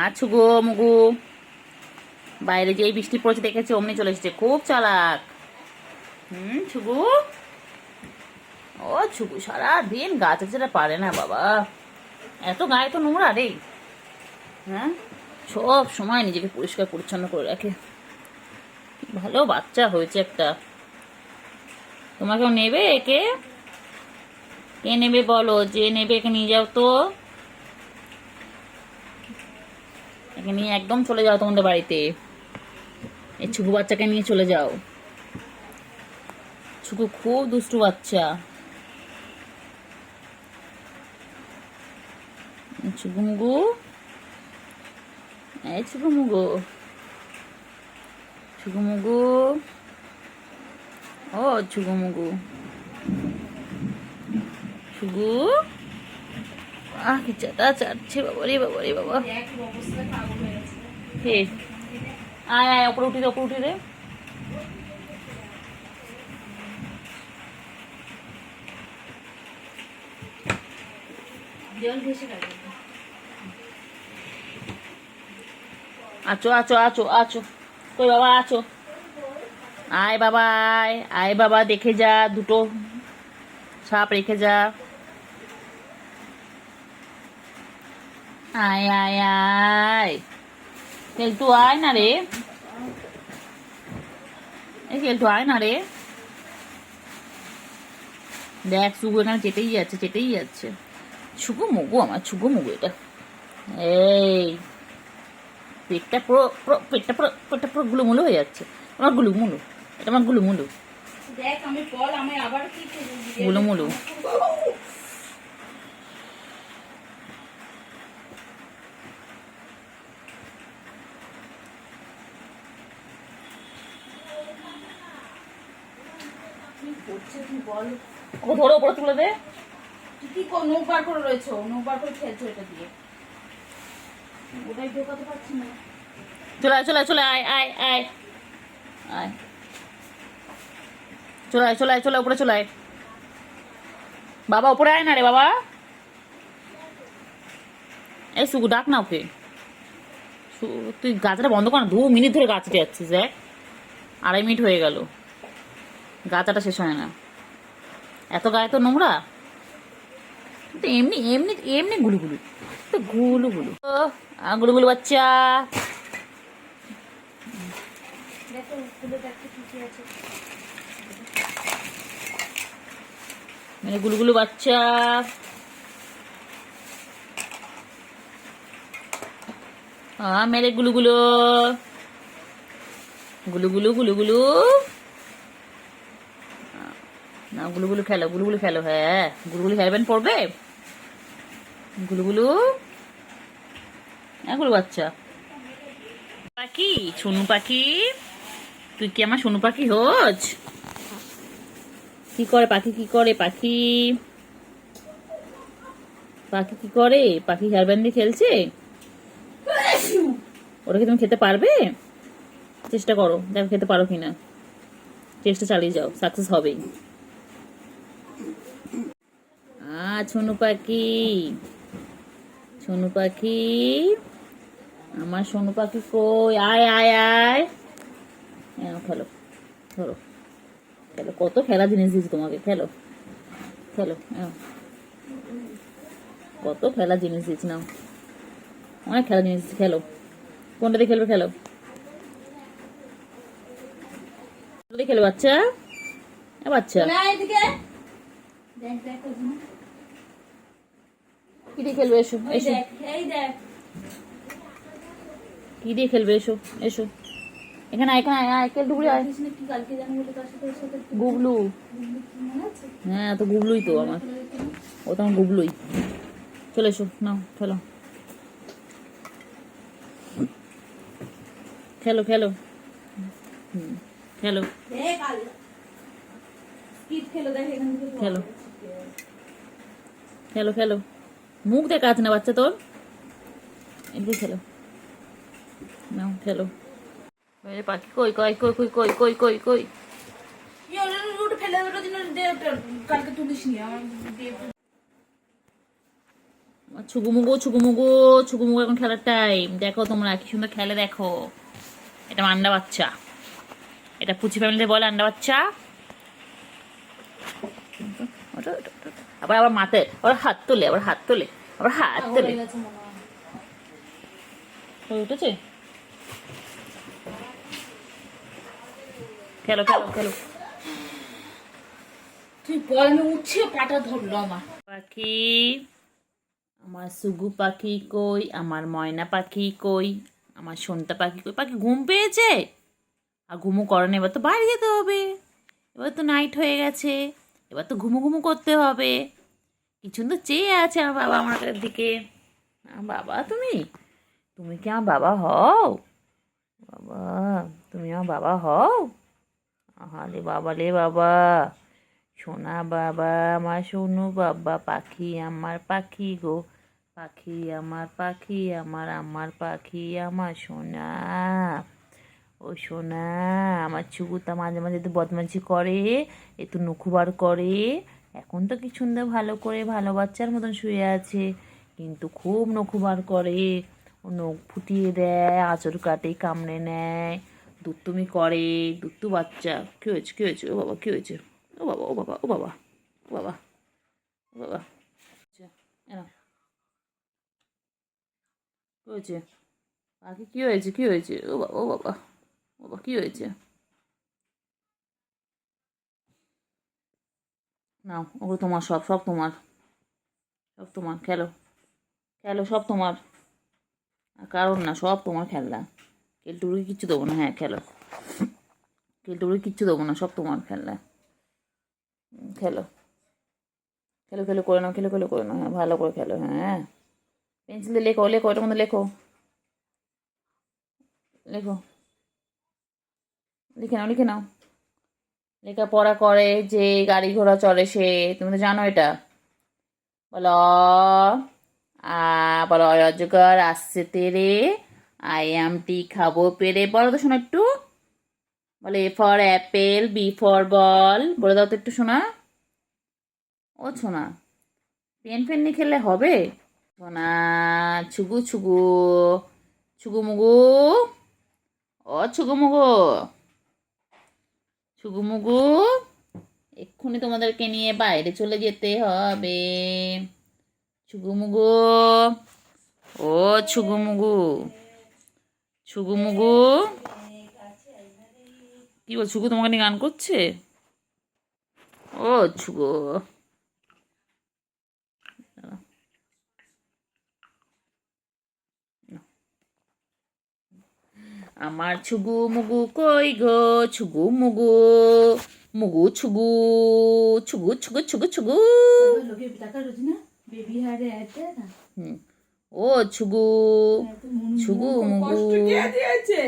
আছো গো মুগু, বাইরে যেই বৃষ্টি পড়েছে দেখেছি অমনি চলে এসেছে, খুব চালাক। ছুগু, ও ছুগু সারাদিন গাছ ছেড়ে পারে না বাবা, এত গায়ে তো নোংরা রে। হ্যাঁ, সব সময় নিজেকে পরিষ্কার পরিচ্ছন্ন করে রাখে। ভালো বাচ্চা হয়েছে একটা। তোমাকেও নেবে একে? কে নেবে বলো, যে নেবে একে নিয়ে যাও তো। একে নিয়ে একদম চলে যাও তোমাদের বাড়িতে, এই ছুকু বাচ্চাকে নিয়ে চলে যাও। ছুকু খুব দুষ্টু বাচ্চা। ছুকু মুগু, এই ছুকু মুগু, ছুকু মুগু, ও ছুকু মুগু, ছুকু, কি চাটা চাটছে বাবারে বাবারে বাবা। হে, আয় আয়, ওপরে উঠি রে, ওপরে উঠি রে। আছো আছো আছো আছো, কই বাবা আছো? আয় বাবা, আয় আয় বাবা, দেখে যা, দুটো সাপ রেখে যা। আয় আয় আয়, কেলটু আয় না রে, এই কেলটু আয় না রে। দেখ শুগু এখানে চেটেই যাচ্ছে, চেটেই যাচ্ছে। ছুগু মুগু, আমার ছুগু মুগু এটা। এই পেটটা পুরো পুরো পেটটা পুরো পেটটা পুরো গুলুমুলু হয়ে যাচ্ছে। আমার গুলুমুলু, এটা আমার গুলুমুলু। দেখ আমি বল, আমি আবার কি গুলুমুলু। করছে তুই বল। ওকে ধরো, ওপরে তুলে দে। তুই কি নখ বার করে রয়েছো, নখ বার করে খেলছো এটা দিয়ে, ওটাই ঢোকাতে পারছি না। চলে আয় চলে আয় চলে আয় আয় আয় আয়, চলে আয় চলে আয় চলে, উপরে চলে আয় বাবা, উপরে আয় না রে বাবা। এই সুগু ডাক না ওকে। তুই গাছটা বন্ধ কর না, 2 মিনিট ধরে গাছটা যাচ্ছিস। দেখ 2.5 মিনিট হয়ে গেল, গাছাটা শেষ হয় না। এত গায়ে তো নোংরা, তো এমনি এমনি এমনি গুলুগুলু, তো গুলুগুলু গুলুগুলু বাচ্চা। দেখো খুলে দেখতে কি কি আছে। মানে গুলুগুলু বাচ্চা। মেরে গুলুগুলো, গুলুগুলু গুলুগুলু, না গুলুগুলু খেলো, গুলুগুলু খেলো। হ্যাঁ, গুলুগুলু হেয়ারব্যান্ড পড়বে। গুলুগুলু, হ্যাঁ গুলু বাচ্চা। পাখি, সোনু পাখি, তুই কি আমার সোনু পাখি হোস? কি করে পাখি, কি করে পাখি? পাখি কি করে? পাখি হেয়ারব্যান্ড দিয়ে খেলছে। ওটা কি তুমি খেতে পারবে? চেষ্টা করো, দেখো খেতে পারো কিনা। চেষ্টা চালিয়ে যাও, সাকসেস হবেই। সোনু পাখি, সোনু পাখি, আমার সোনু পাখি কই? আয় আয় আয়, খেলো, ধরো, খেলো। কত খেলা জিনিস দিয়েছি তোমাকে, খেলো খেলো। কত খেলা জিনিস দিয়েছি, নাও অনেক খেলা জিনিস দিয়েছি, খেলো। কোনটা দিয়ে খেলবে? খেলো, খেলো বাচ্চা, বাচ্চা। কি দিয়ে খেলবে? এসো এসো, কি দিয়ে খেলবে? এসো এসো, এখানে এখানে আয়, কেলটুকুরি আয়। গুবলু, হ্যাঁ তো গুবলুই তো আমার, ও তো আমার গুবলুই। চলে এসো, নাও খেলো, খেলো খেলো, খেলো খেলো খেলো খেলো। মুখ দেখা আছে না বাচ্চা তোর, এদিকে খেলো, নাও খেলো। পাখি কই কই কই কই কই কই কই কই? ফেলে কালকে তুলিস নি আমার। ছুগুমুগু ছুগুমুগু ছুগুমুগু এখন খেলার টাইম। দেখো তোমরা কি সুন্দর খেলে, দেখো। এটা আমার আন্ডা বাচ্চা, এটা পুচি ফ্যামিলিতে বলে আন্ডা বাচ্চা। আবার আবার মাথায় আবার হাত তোলে, আবার হাত তোলে, আবার হাত তোলে। হয়ে গেছে মনে হয়। হয়ে উঠেছে। খেলো খেলো খেলো। তুই বল, আমি উঠছে পাটা ধরলো আমার। পাখি, আমার সুগু পাখি কই, আমার ময়না পাখি কই, আমার সোনতা পাখি কই। পাখি ঘুম পেয়েছে আর ঘুমু করে না, এবার তো বাইরে যেতে হবে, এবার তো নাইট হয়ে গেছে, এবার তো ঘুমু ঘুমু করতে হবে। কিছু তো চেয়ে আছে আমার বাবা আমার দিকে। বাবা তুমি, তুমি কি আমার বাবা হও? বাবা, তুমি আমার বাবা হও? আহারে বাবা রে বাবা, সোনা বাবা, আমার সোনু বাবা, পাখি আমার পাখি গো, পাখি আমার পাখি, আমার আমার পাখি, আমার সোনা। ও সোনা, আমার চুগুতা মাঝে মাঝে তো বদমাইশি করে, একটু নখু বার করে। এখন তো কি সুন্দর ভালো করে ভালো বাচ্চার মতন শুয়ে আছে, কিন্তু খুব নখু বার করে। ও নখ ফুটিয়ে দেয়, আঁচড় কাটে, কামড়ে নেয়, দুত্তুমি করে। দুত্তু বাচ্চা। কী হয়েছে, কী হয়েছে? ও বাবা, কী হয়েছে? ও বাবা, ও বাবা, ও বাবা, ও বাবা, ও বাবা। আচ্ছা, এনাও। কী হয়েছে? পাখি কী হয়েছে, কী হয়েছে? ও বাবা, ও বাবা, ও বাবা, কী হয়েছে? নাও, ওগুলো তোমার, সব সব তোমার, সব তোমার। খেলো খেলো, সব তোমার। আর কারণ না, সব তোমার খেলনা। কেলটুকুরি কিচ্ছু দেবো না। হ্যাঁ খেলো, কেলটুকুরি কিচ্ছু দেবো না, সব তোমার খেলনা। খেলো খেলো, খেলো করে নাও, খেলো খেলো করে নাও। হ্যাঁ ভালো করে খেলো। হ্যাঁ, পেন্সিল দিয়ে লেখো, লেখো, এটার মধ্যে লেখো, লেখো, লিখে নাও, লিখে নাও। লেখাপড়া করে যে গাড়ি ঘোড়া চড়ে সে, তুমি তো জানো এটা। বলো বলো, অজগর আসছে তেরে, আই এম টি খাবো পেরে। বলো তো শোনা একটু। বলে A for apple, B for ball. বলে দাও তো একটু শোনা। ও শোনা, পেন ফেন নিয়ে খেললে হবে? শোনা, ছুগু ছুগু, ছুগু মুগু, ও ছুগু মুগু, ছুগু মুগু, এক্ষুনি তোমাদেরকে নিয়ে বাইরে চলে যেতে হবে। ছুগু মুগু, ও ছুগু মুগু, ছুগু মুগু। কি বল, ছুগু তোমাকে নিয়ে গান করছে? ও ছুগু, আমার ছুগু মুগু কই গো, ছুগু মুগু, মুগু ছুগু, ছুগু ছুগু ছুগু ছুগু। লোকে টাকা রোজ না বেবি হারে আছে না। হুম, ও ছুগু, ছুগু মুগু। কষ্ট কে দিয়েছে?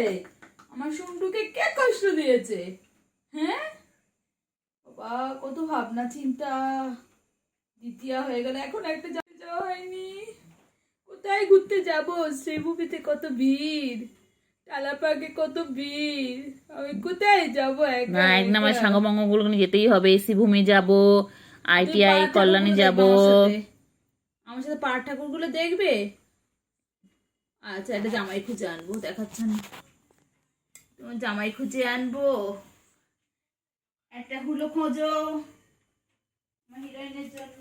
আমার শুন্টুকে কে কষ্ট দিয়েছে? হ্যাঁ বাবা, কত ভাবনা চিন্তা। দ্বিতীয় হয়ে গেল, এখন একটা যাওয়া হয়নি। কোথায় ঘুরতে যাব? শ্রীভূমিতে কত ভিড়, টালাপাকে কত ভিড়, আমি কোথায় যাব না, একা একদম আমার একা? সাঙ্গপাঙ্গ গুলো নিয়ে যেতেই হবে। শ্রীভূমি যাব, তুই আইটিআই পাড়ার কল্যাণী ঠাকুরগুলো যাব। দেখবে আমার সাথে? আমার সাথে পাড়ার ঠাকুর গুলো দেখবে? আচ্ছা, একটা জামাই খুঁজে আনবো, দেখাচ্ছে না। তোমার জামাই খুঁজে আনবো, একটা হুলো খোঁজো আমার হিরোইনের জন্য।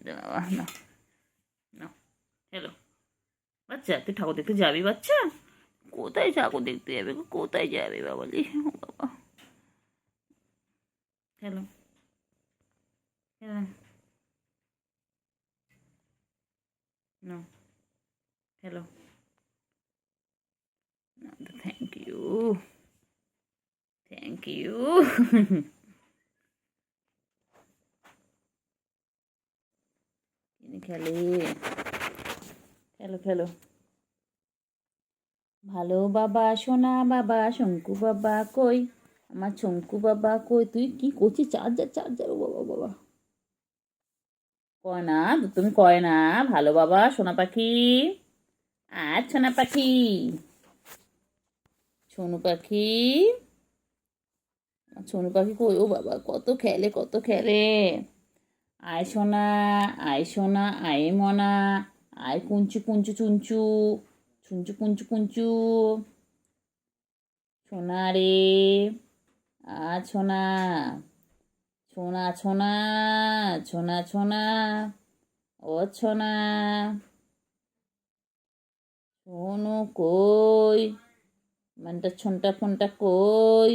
না না, হ্যালো বাচ্চা, তুই ঠাকুর দেখতে যাবি বাচ্চা? কোথায় ঠাকুর দেখতে যাবে গো? কোথায় যাবে বাবালি? ও বাবা, হ্যালো, হ্যাঁ, না, hello, thank you, thank you. খেলে, খেলো খেলো। ভালো বাবা, সোনা বাবা, শঙ্কু বাবা কই, আমার শঙ্কু বাবা কই? তুই কি করছিস? চার্জার চার্জার, ও বাবা বাবা। কয় না, তুমি কয় না। ভালো বাবা, সোনা পাখি, আর সোনা পাখি, সোনু পাখি, সোনু পাখি কই? ও বাবা, কত খেলে, কত খেলে। আয় সোনা, আয় সোনা, আয় মনা, আয় কুঞ্চু কুঞ্চু চুঞ্চু, চুঞ্চু কুঞ্চু কুঞ্চু, সোনা রে, ছোনা, ছোনা ছোনা, ছোনা ছোনা, ও ছোনা, সোনু কই, মানটা ছনটা ফোনটা কই,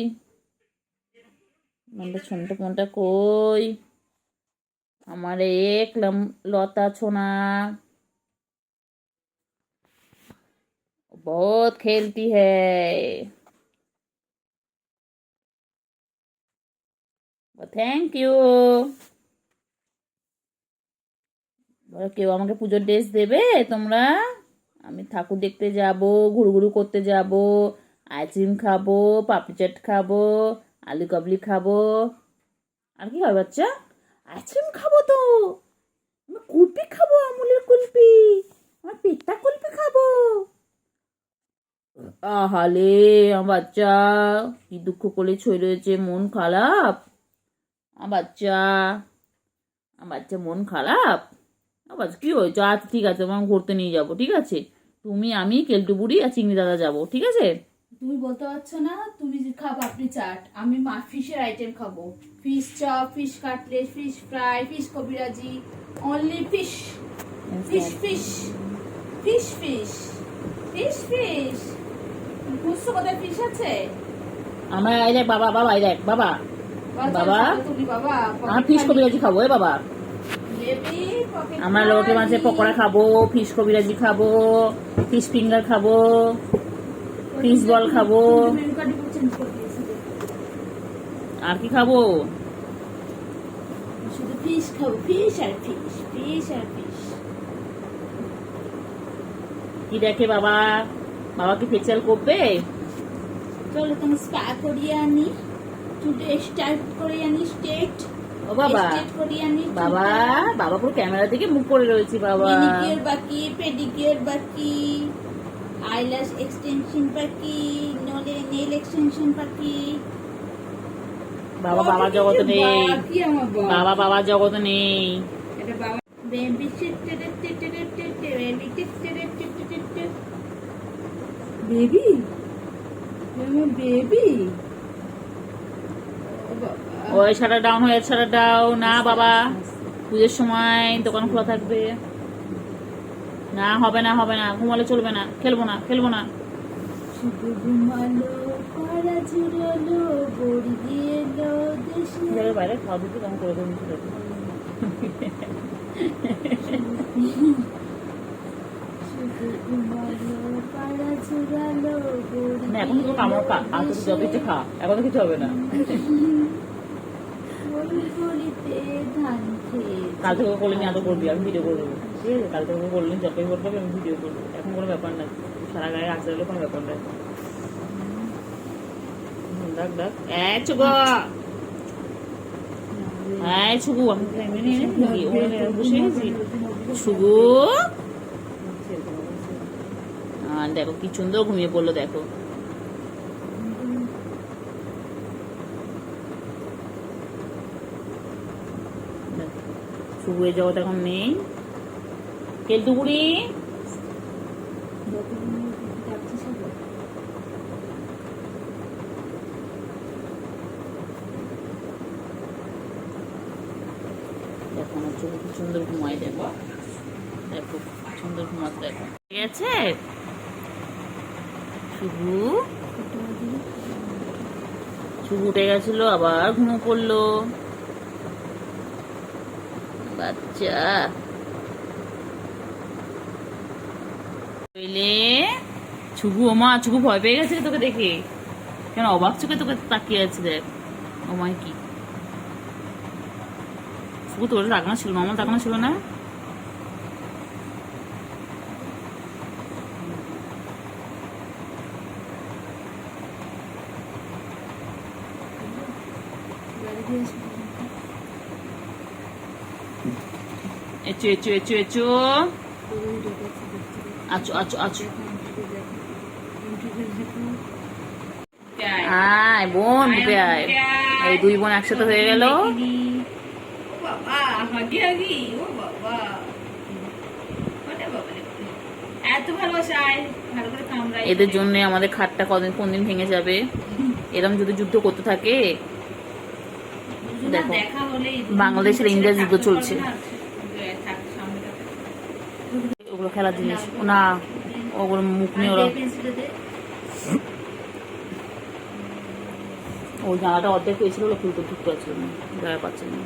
মানটা ছনটা ফোনটা কই, আমার এক লতা ছোনা बहुत खेलती है। Thank you. কেউ আমাকে পুজোর ড্রেস দেবে তোমরা? আমি ঠাকুর দেখতে যাব, ঘুরঘুরু করতে যাব, আইসক্রিম খাবো, পাপড়ি চাট খাবো, আলু কাবলি খাবো। আর কি হবে বাচ্চা? আইসক্রিম খাবো তো, আমি কুলপি খাবো, আমুলের কুলপি, আমার পেটটা কুলপি খাবো। আহালে আমার বাচ্চা কি দুঃখ করে ছই রয়েছে, মন খারাপ আমার বাচ্চা, আমার বাচ্চা মন খারাপ। আবার কি হয়েছে? আচ্ছা ঠিক আছে, আমার ঘুরতে নিয়ে যাবো, ঠিক আছে? তুমি, আমি, কেলটু বুড়ি আর চিংড়ি দাদা যাবো, ঠিক আছে? তুমি বলতে পারছো না, তুমি খাও পাপড়ি চাট, আমি ফিশের আইটেম খাবো, fish chop, fish cutlet, fish fry, fish kabiraji, only fish fish fish fish fish fish fish. বুঝছো কোথায় ফিশ আছে? আমরা এই দেখ বাবা, বাবা এই দেখ বাবা, বাবা তুমি বাবা আমার ফিশ কবিরাজি খাবো। এ বাবা, আমরা লোকে মাছের পকোড়া খাবো, ফিশ কবিরাজি খাবো, ফিশ ফিঙ্গার খাবো, ফিশ বল খাবো। আর কি খাবো? শুধু ফিশ খাবো, ফিশ আর ফিশ, ফিশ আর ফিশ। কি দেখে বাবা? বাবা কি ফেসিয়াল করবে? চলো তুমি স্পা করিয়ে আনি, চুলে স্টাইল করে আনি, স্ট্রেট। ও বাবা, বাবা, বাবা পুরো ক্যামেরা থেকে মুখ করে রয়েছে বাবা। ম্যানিকিউর বাকি, পেডিকিউর বাকি, আইল্যাশ এক্সটেনশন বাকি, নেল এক্সটেনশন বাকি। বাবা বাবা জগত নেই, বাবা বাবা জগত নেই। এটা বাবা বেবি বেবি বেবি। ওই শাটার ডাউন হয়ে, শাটার ডাউন। না বাবা, পুজোর সময় দোকান খোলা থাকবে। না হবে না, হবে না, ঘুমালে চলবে না, খেলবো না, খেলবো না। শুধু ঘুমালো, পাড়া ঝুরালো, বড়ি দিয়ে এলো দেশে। বাইরে খাওয়া দিতে কেমন করে দেবেন? শুধু ঘুমালো, পাড়া ঝুরালো, বড়ি না এখন তো কামড় খা, আর তো যত কিছু খা, এখন তো কিছু হবে না। গলিতে ধান খেয়ে কাল থেকে করলে নি এত করবি, আমি ভিডিও করে দেবো, ঠিক আছে? কাল থেকে করলে যতই করবো আমি ভিডিও করবো, এখন কোনো ব্যাপার না। সারা গায়ে আসতে গেলে কোনো ব্যাপার না। ডাক ডাক চুগো, হ্যাঁ ছুগু, আমি বসে গেছি। ছুগু দেখো কি সুন্দর ঘুমিয়ে পড়লো, দেখো। ছুগু এই জগৎ এখন নেই। কেলটু বুড়ি দেখো, আমার চোখ কি সুন্দর ঘুমায়, দেখো দেখো সুন্দর ঘুমাতে, দেখো ঠিক আছে। শুভু শুভু উঠে গেছিল, আবার ঘুমো পড়লো বাচ্চা। ছুগু, ওমা ছুগু ভয় পেয়ে গেছে তোকে দেখে, কেন অবাক চোখে তোকে তাকিয়ে আছে, দেখ ওমায় কি। শুধু তোর তাকানো ছিল, মামার তাকানো ছিল না। এচু এচু এচু এচু, আচু আচু আচু। আয় বোন, ঢুকে আয়। এই দুই বোন একসাথে হয়ে গেল। হাগি হাগি, ও বাবা, ওরে বাবা রে, এত ভালোবাসায় ভালো করে কামড়ায়। এদের জন্য আমাদের খাটটা কোন দিন ভেঙে যাবে। এরকম যদি যুদ্ধ করতে থাকে, দেখো দেখা হলেই বাংলাদেশের ইন্ডিয়া যুদ্ধ চলছে। থাক, সামনে থাক। ওগুলো খেলার জিনিস না, ওগুলো মুখ নিয়ে ওরা। ওই জানাটা অর্ধেক হয়েছিল, ওগুলো খুলতে ঢুকতে পারছিল না, জায়গা পাচ্ছে না।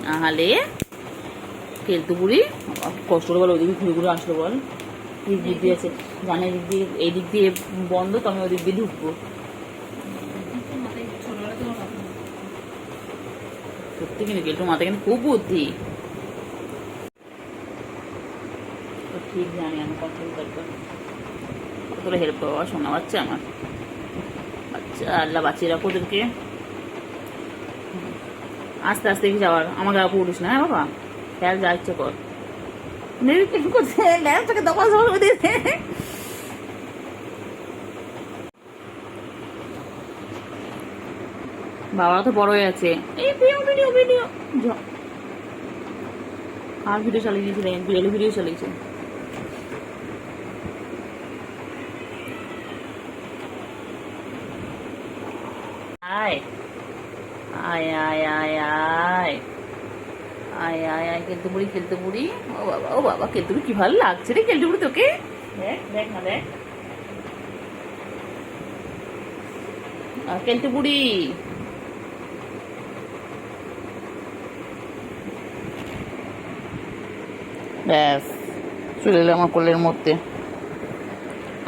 নাহলে খেলতে বুড়ি কষ্ট করে বল, ওইদিকে ঘুরে ঘুরে আসলো বল, কি বুদ্ধি আছে জানে, এদিক দিয়ে এই দিক দিয়ে বন্ধ, তো আমি ওদিক দিয়ে ঢুকবো। সত্যি কিন্তু কেলটু মাথায় কিন্তু খুব বুদ্ধি, ঠিক জানি আমি কন্ট্রোল করবো। কতটা হেল্প করবো শোনা বাচ্চা আমার, আচ্ছা আল্লাহ বাঁচিয়ে রাখো ওদেরকে। আস্তে আস্তে কি যাওয়ার, আমার গা পড়িস না, হ্যাঁ বাবা, খেয়াল যা ইচ্ছে কর। বাবা তো বড় হয়ে আছে। এই ভিডিও ভিডিও ভিডিও আর ভিডিও চালিয়ে দিয়েছিলেন, বিড়ালি ভিডিও চালিয়েছে। আয় আয় আয় আয় আয় আয় আয় আয়, খেলতে বুড়ি খেলতে বুড়ি। ও বাবা ও বাবা, খেলতে বুড়ি কি ভালো লাগছে রে খেলতে বুড়ি তোকে। দেখ দেখ না দেখ, খেলতে বুড়ি। ব্যাস চলে এলো আমার কোলের মধ্যে,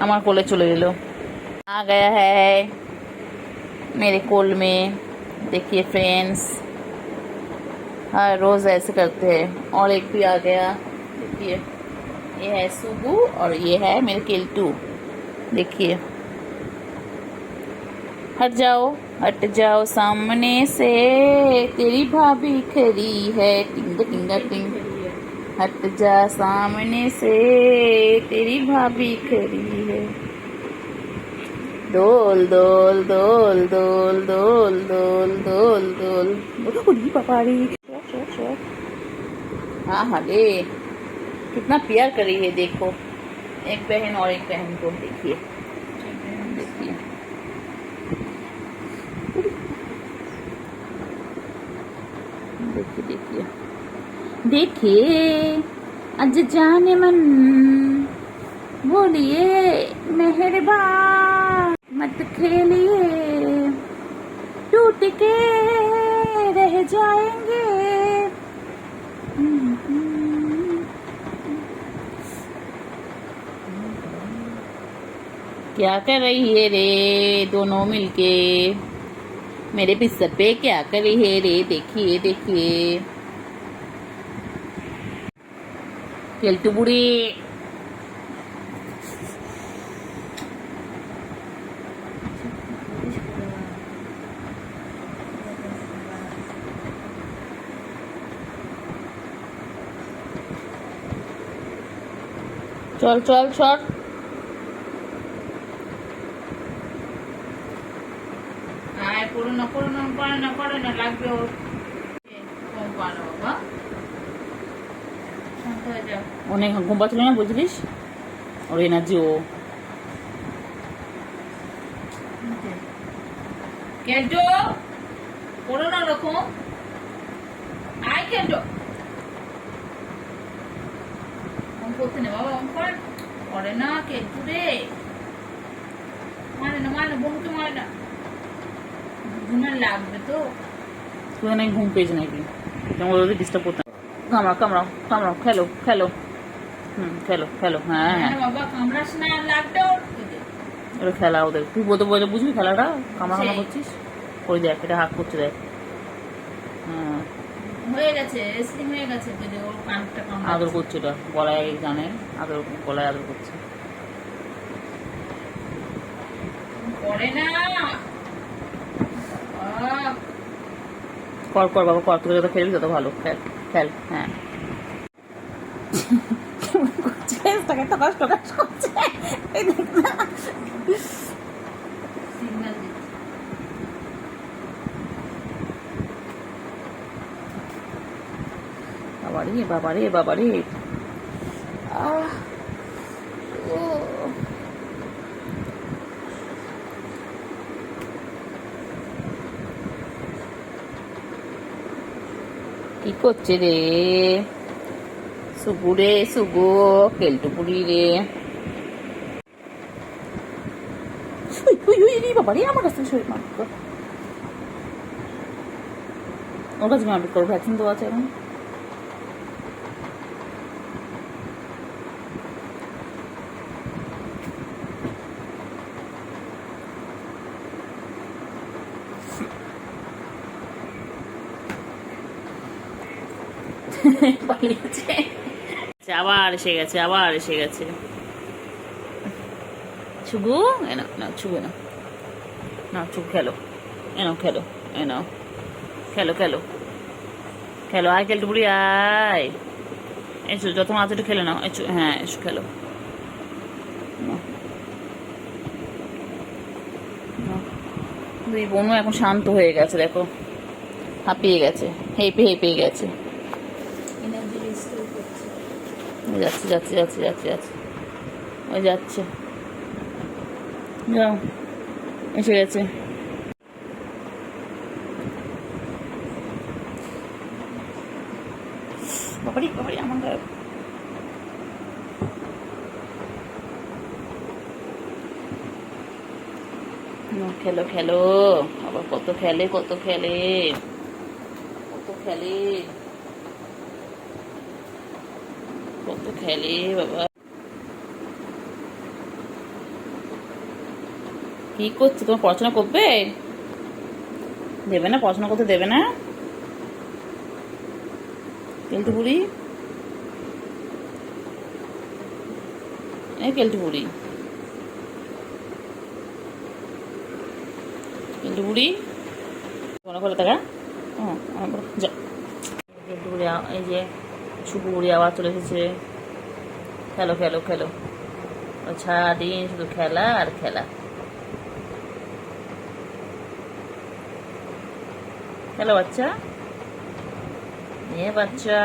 আমার कोले चले लो। आ गया है मेरे कोल में। देखिए फ्रेंड्स, हर रोज ऐसे करते हैं। और एक भी आ गया, देखिए ये है सुबू और ये है मेरे केल्टू। देखिए, हट जाओ सामने से, तेरी भाभी खड़ी है, टिंग टिंग टिंग। हट जा सामने से, तेरी भाभी खड़ी है। दोल दोल दोल दोल दोल दोल दोल दोल। पपाड़ी। हाँ हाँ रे, कितना प्यार करी है देखो, एक बहन और एक बहन को। देखिए देखिए देखिए देखिए देखिए, अज जाने मन बोलिए मेहरबान, मत खेलिए टूट के रह जाएंगे। क्या कर रही है रे दोनों मिलके, मेरे बिस्तर पे क्या कर रही है रे। देखिए देखिए केल्टू बुढ़ी। चल चल चल, আয় করো না করো না করে না করে না, লাগবে ওর কম পানো বাবা, শান্ত হয়ে যাও। অনেক ঘুম পাচ্ছিল না বুঝলিস, ওর এনার্জি। ও কেল্টো করো না রকম, আয় কেল্টো করতে নে বাবা, করে না কেল্টু রে, মানে না মানে বহুকে মানে না, ঘুমের লাগবে তো। তুই নাকি ঘুম পেয়েছে নাকি, তোমার ওদের ডিস্টার্ব করতে। কামড়াও কামড়াও কামড়াও, খেলো খেলো, খেলো খেলো। হ্যাঁ হ্যাঁ বাবা, কামড়াস না, লাগবে ওটা খেলা ওদের। তুই বলতে বলতে বুঝবি খেলাটা, কামড়া করছিস। ওই দেখ এটা হাত করছে, দেখ। হ্যাঁ হয়ে গেছে, রেসলিং হয়ে গেছে, ওর কানটা আদর করছে, ওটা গলায় জানে, আদর গলায় আদর করছে। করে না, কর কর বাবা কর, তুই যত খেলবি তত ভালো, খেল খেল। হ্যাঁ বাবারে বাবারে বাবারে, আহ ও কি করছে রে সুগু রে, সুগু কেলটুপুরি রে, বাবা রে আমার কাছে শরীর মারপিট কর, ওর কাছে মারপিট করো, ভ্যাকসিন তো আছে এখন। পালিয়েছে, আবার এসে গেছে, আবার এসে গেছে। ছুগু এনো না, ছুগু না, না ছুগু খেলো, এনো খেলো, এনো খেলো খেলো খেলো, আয় কেলটুপুরি আয়, এসো যখন আছে একটু খেলে নাও, এসো, হ্যাঁ এসো খেলো। দুই বোনও এখন শান্ত হয়ে গেছে, দেখো হাঁপিয়ে গেছে, হেঁপে হেঁপে গেছে, এনার্জি রিস্টোর করছে। যাচ্ছে যাচ্ছে যাচ্ছে যাচ্ছে যাচ্ছে, ওই যাচ্ছে, যাও এসে গেছে। বাবারি বাবারি আমার গায়ে, খেলো খেলো, আবার কত খেলে কত খেলে কত খেলে কত খেলে বাবা। কি করছে, তোমার পড়াশোনা করবে? দেবে না, পড়াশোনা করতে দেবে না কেলটুপুরি, এই কেলটুপুরি, কেলটুপুরি মনে করে টাকা, যা কেলটুপুরি, এই যে সুপুরি আবার চলে এসেছে, খেলো খেলো খেলো, সারাদিন শুধু খেলা আর খেলা, খেলো বাচ্চা, এ বাচ্চা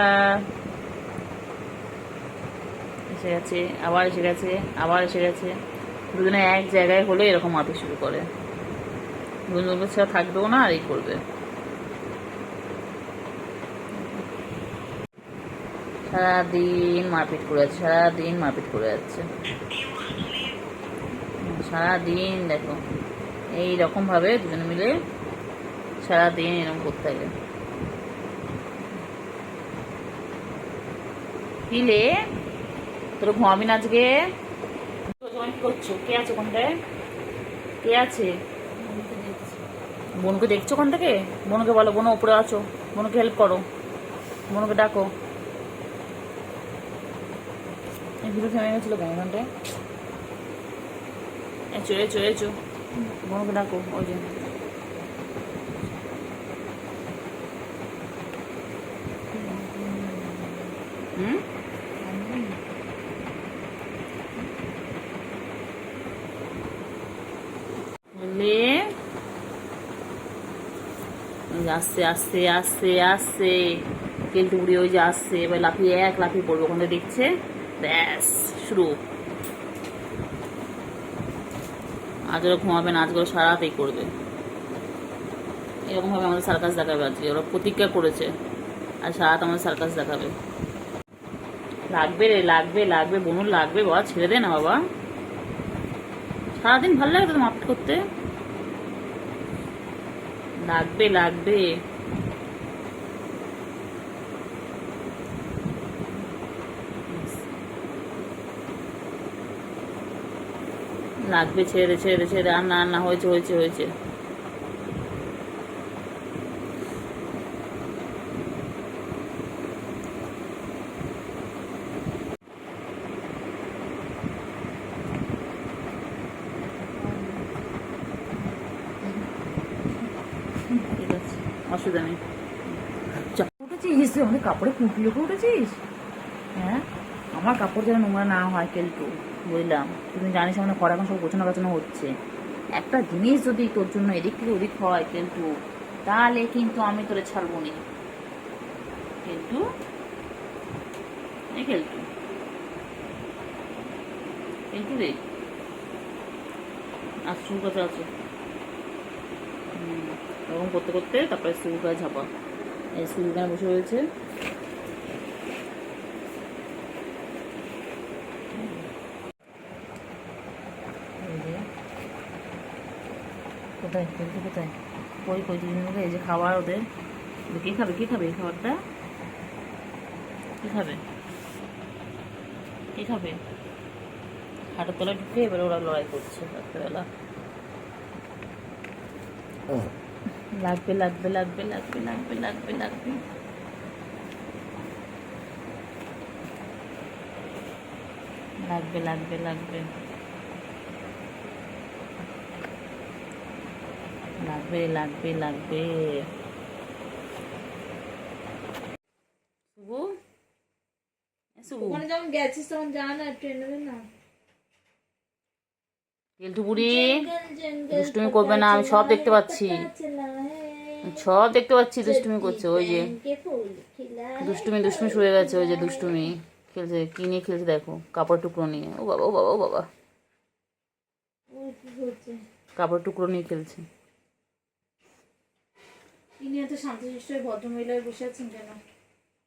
এসে গেছে, আবার এসে গেছে, আবার এসে গেছে, দুজনে এক জায়গায় হলে এরকম মারতে শুরু করে, দুজন ছাড়া থাকবেও না আর এই করবে, সারাদিন মারপিট করে যাচ্ছে, সারাদিন মারপিট করে যাচ্ছে, সারাদিন দেখো এইরকম ভাবে দুজনে মিলে সারাদিন এরকম করতে থাকে। কিলে তোর ঘুমাবি না আজকে? তোমার কি করছো? কে আছে ওখানটায়? কে আছে? বোনকে দেখছো ওখান থেকে? বোনকে বলো, বোন উপরে আছো, বোনকে হেল্প করো, বোনকে ডাকো। এই ভিডিও থেমে গেছিল কেন ওখানটায়? এচো এচো এচো, বোনকে ডাকো, ওই যে আসছে আসছে আসছে আসছে কেলটুপুরি, ওই যে আসছে, এবার লাফিয়ে এক লাফিয়ে পড়বে, ওখানে দেখছে, ব্যাস শুরু। আজ ওরা ঘুমাবে না, আজকে ওরা সারা রাতেই করবে, এরকম ভাবে আমাদের সার্কাস দেখাবে আজকে, ওরা প্রতিজ্ঞা করেছে আর সারা রাত আমাদের সার্কাস দেখাবে। লাগবে রে, লাগবে লাগবে বোনুর লাগবে, বাবা ছেড়ে দে না বাবা, সারাদিন ভালো লাগে তো মারপিট করতে, লাগবে লাগবে, লাগবে, ছেড়ে দে ছেড়ে দে ছেড়ে দে, আর না আর না, হয়েছে হয়েছে হয়েছে। ঠিক আছে, অসুবিধা নেই। উঠেছিস আমাদের কাপড়ে কুঁকড়িয়ে করে উঠেছিস? হ্যাঁ, আমার কাপড় যেন নোংরা না হয় কেলটু, বুঝলাম, তুমি জানিস আমাদের ঘর এখন সব গোছানো গাছানো হচ্ছে, একটা জিনিস যদি তোর জন্য এদিক থেকে ওদিক হয় কেলটু, তাহলে কিন্তু আমি তোরে ছাড়বো নি কেলটু, এই খেলতু খেলতু রে আর শুরু কথা আছে এরকম করতে করতে তারপরে শুরু করে ঝাপা এই শুরু গানে বসে রয়েছে কোথায় খেলতে কোথায় কই কই দুজন মিলে এই যে খাবার ওদের কে খাবে এই খাবারটা কি খাবে কে খাবে হাটের তলায় ঢুকে এবার ওরা লড়াই করছে রাত্রেবেলা লাগবে লাগবে লাগবে লাগবে লাগবে লাগবে লাগবে লাগবে লাগবে লাগবে লাগবে লাগবে লাগবে শুভু শুভু ওখানে যখন গেছিস তখন যা না ট্রেনে না কেলটু বুড়ি দুষ্টুমি করবে না আমি সব দেখতে পাচ্ছি সব দেখতে পাচ্ছি দুষ্টুমি করছে ওই যে দুষ্টুমি দুষ্টুমি শুয়ে গেছে ওই যে দুষ্টুমি খেলছে কি নিয়ে খেলছে দেখো কাপড় টুকরো নিয়ে ও বাবা ও বাবা ও বাবা কাপড় টুকরো নিয়ে খেলছে ইনি এত শান্তশিষ্ট ভদ্রমহিলায় বসে আছেন কেন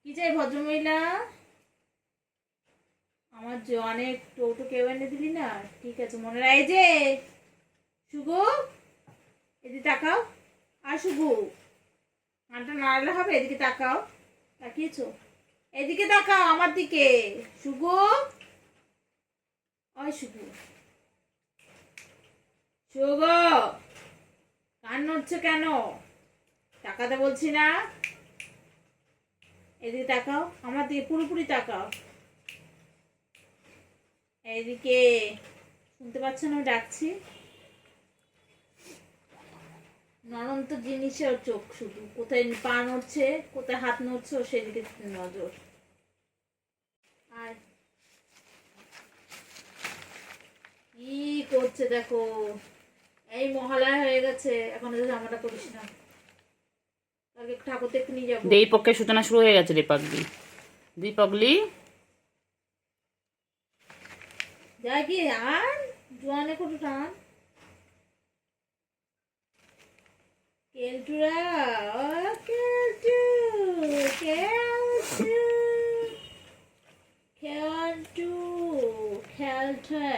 কি চাই ভদ্রমহিলা আমার যে অনেক টোটো কেউ এনে দিলি না ঠিক আছে মনে রাখ যে শুভু এদিকে তাকাও আর শুভু কানটা নাড়ালে হবে এদিকে তাকাও তাকিয়েছো এদিকে তাকাও আমার দিকে শুভু ওই শুভু শুভ কান নড়ছে কেন তাকাতে বলছি না এদিকে তাকাও আমার দিকে পুরোপুরি তাকাও এইদিকে শুনতে পাচ্ছ না আমি ডাকছি নরম তো জিনিসের চোখ শুধু কোথায় পা নড়ছে কোথায় হাত নড়ছে ও সেদিকে নজর আর কি করছে দেখো এই মহালয়া হয়ে গেছে এখন জামাটা করিস না কালকে ঠাকুর দেখতে নিয়ে যাবো দেই পক্ষে সূচনা শুরু হয়ে গেছে রে পাগলি দুই পাগলি যাই কি আর জোয়ানে কত টান কেলটুরা ও কেলটু কেলটু কেলটু খেলছে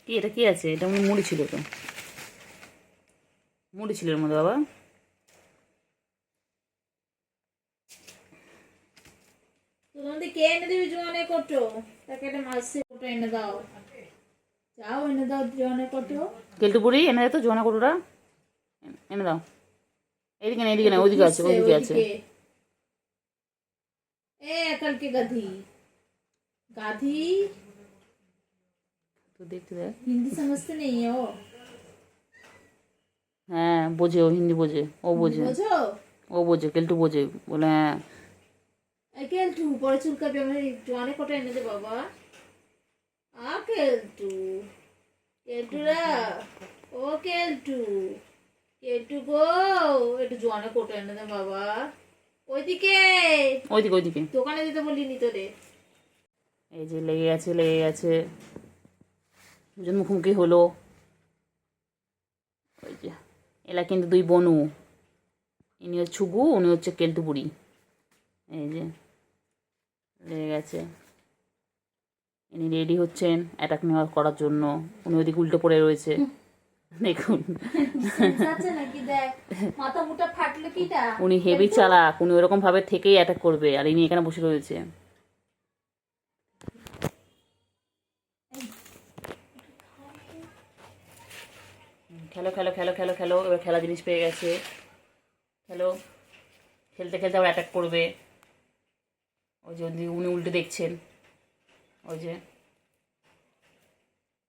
কি এটা কি আছে এটা মনে মুড়ি ছিল তো মুড়ি ছিল এর মধ্যে বাবা তোমাদের কে এনে দিবি জোয়ানে কটো তাকে একটা মাছের কটো এনে দাও যাও এনে দাও জোয়ানে কটো কেলটু বুড়ি এনে দে তো জোনা কটুরা এনে দাও এইদিকে না এইদিকে না ওইদিকে আছে ওইদিকে আছে এ কালকে গাধি গাধি তো দেখতে দেখ हिंदी समझते नहीं है वो হ্যাঁ বোঝে ও হিন্দি বোঝে ও বোঝে বুঝো ও বোঝে কেলটু বোঝে বলে হ্যাঁ কেলটু পরে চুলকাবে আমার জোয়ানে কটা এনে দে বাবা কেলটু কেলটুরা ও কেলটু কেলটু গো একটু জোয়ানে কটা এনে দে বাবা ওইদিকে ওইদিকে ওইদিকে দোকানে দিতে বলিনি তোরে এই যে লেগে গেছে দুজন মুখোমুখি হলো ওই যে এলা কিন্তু দুই বনু ইনি হচ্ছে ছুগু উনি হচ্ছে কেলটু বুড়ি এই যে লেগে গেছে ইনি রেডি হচ্ছেন অ্যাটাক নেওয়া করার জন্য উনি ওইদিকে উল্টো পড়ে রয়েছে দেখুন মাথা মুটা ফাটলো কিটা উনি হেভি চালাক উনি ওরকম ভাবে থেকেই অ্যাটাক করবে আর ইনি এখানে বসে রয়েছে খেলো খেলো খেলো খেলো খেলো এবার খেলা জিনিস পেয়ে গেছে খেলো খেলতে খেলতে আবার অ্যাটাক করবে ওই যে উনি উল্টে দেখছেন ওই যে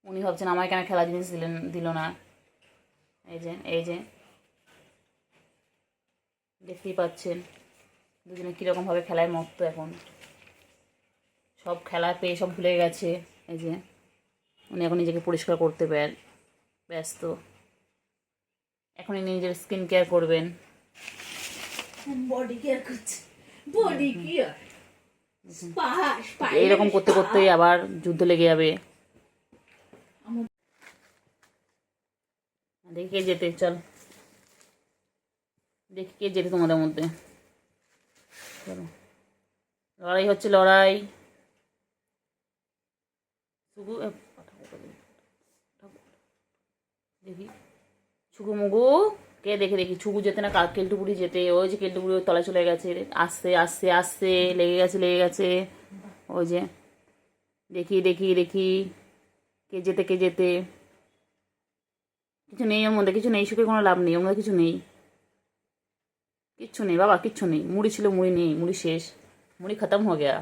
উনি ভাবছেন আমায় কেন খেলা জিনিস দিল না এই যে দেখতেই পাচ্ছেন দুজনে কীরকমভাবে খেলায় মত্ত এখন সব খেলা পেয়ে সব ভুলে গেছে এই যে উনি এখন নিজেকে পরিষ্কার করতে ব্যস্ত এখন ইনি নিজের স্কিন কেয়ার করবেন বডি কেয়ার করছে, বডি কেয়ার। এইরকম করতে করতেই আবার যুদ্ধ লেগে যাবে। দেখি কে যেতে, চল দেখি কে যেতে তোমাদের মধ্যে। চলো, লড়াই হচ্ছে, লড়াই। শুধু দেখি ছুকু মুগু কে, দেখে দেখি ছুকু যেতে না কেলটুপুরি যেতে। ওই যে কেলটুপুরি ওর তলায় চলে গেছে, আসছে আসছে আসছে, লেগে গেছে লেগে গেছে। ওই যে দেখি দেখি দেখি কে যেতে কে যেতে। কিছু নেই ওর মধ্যে, কিছু নেই, শুকে কোনো লাভ নেই ওর মধ্যে, কিছু নেই, কিচ্ছু নেই বাবা, কিচ্ছু নেই। মুড়ি ছিল, মুড়ি নেই, মুড়ি শেষ, মুড়ি খতম হয়ে গেয়া।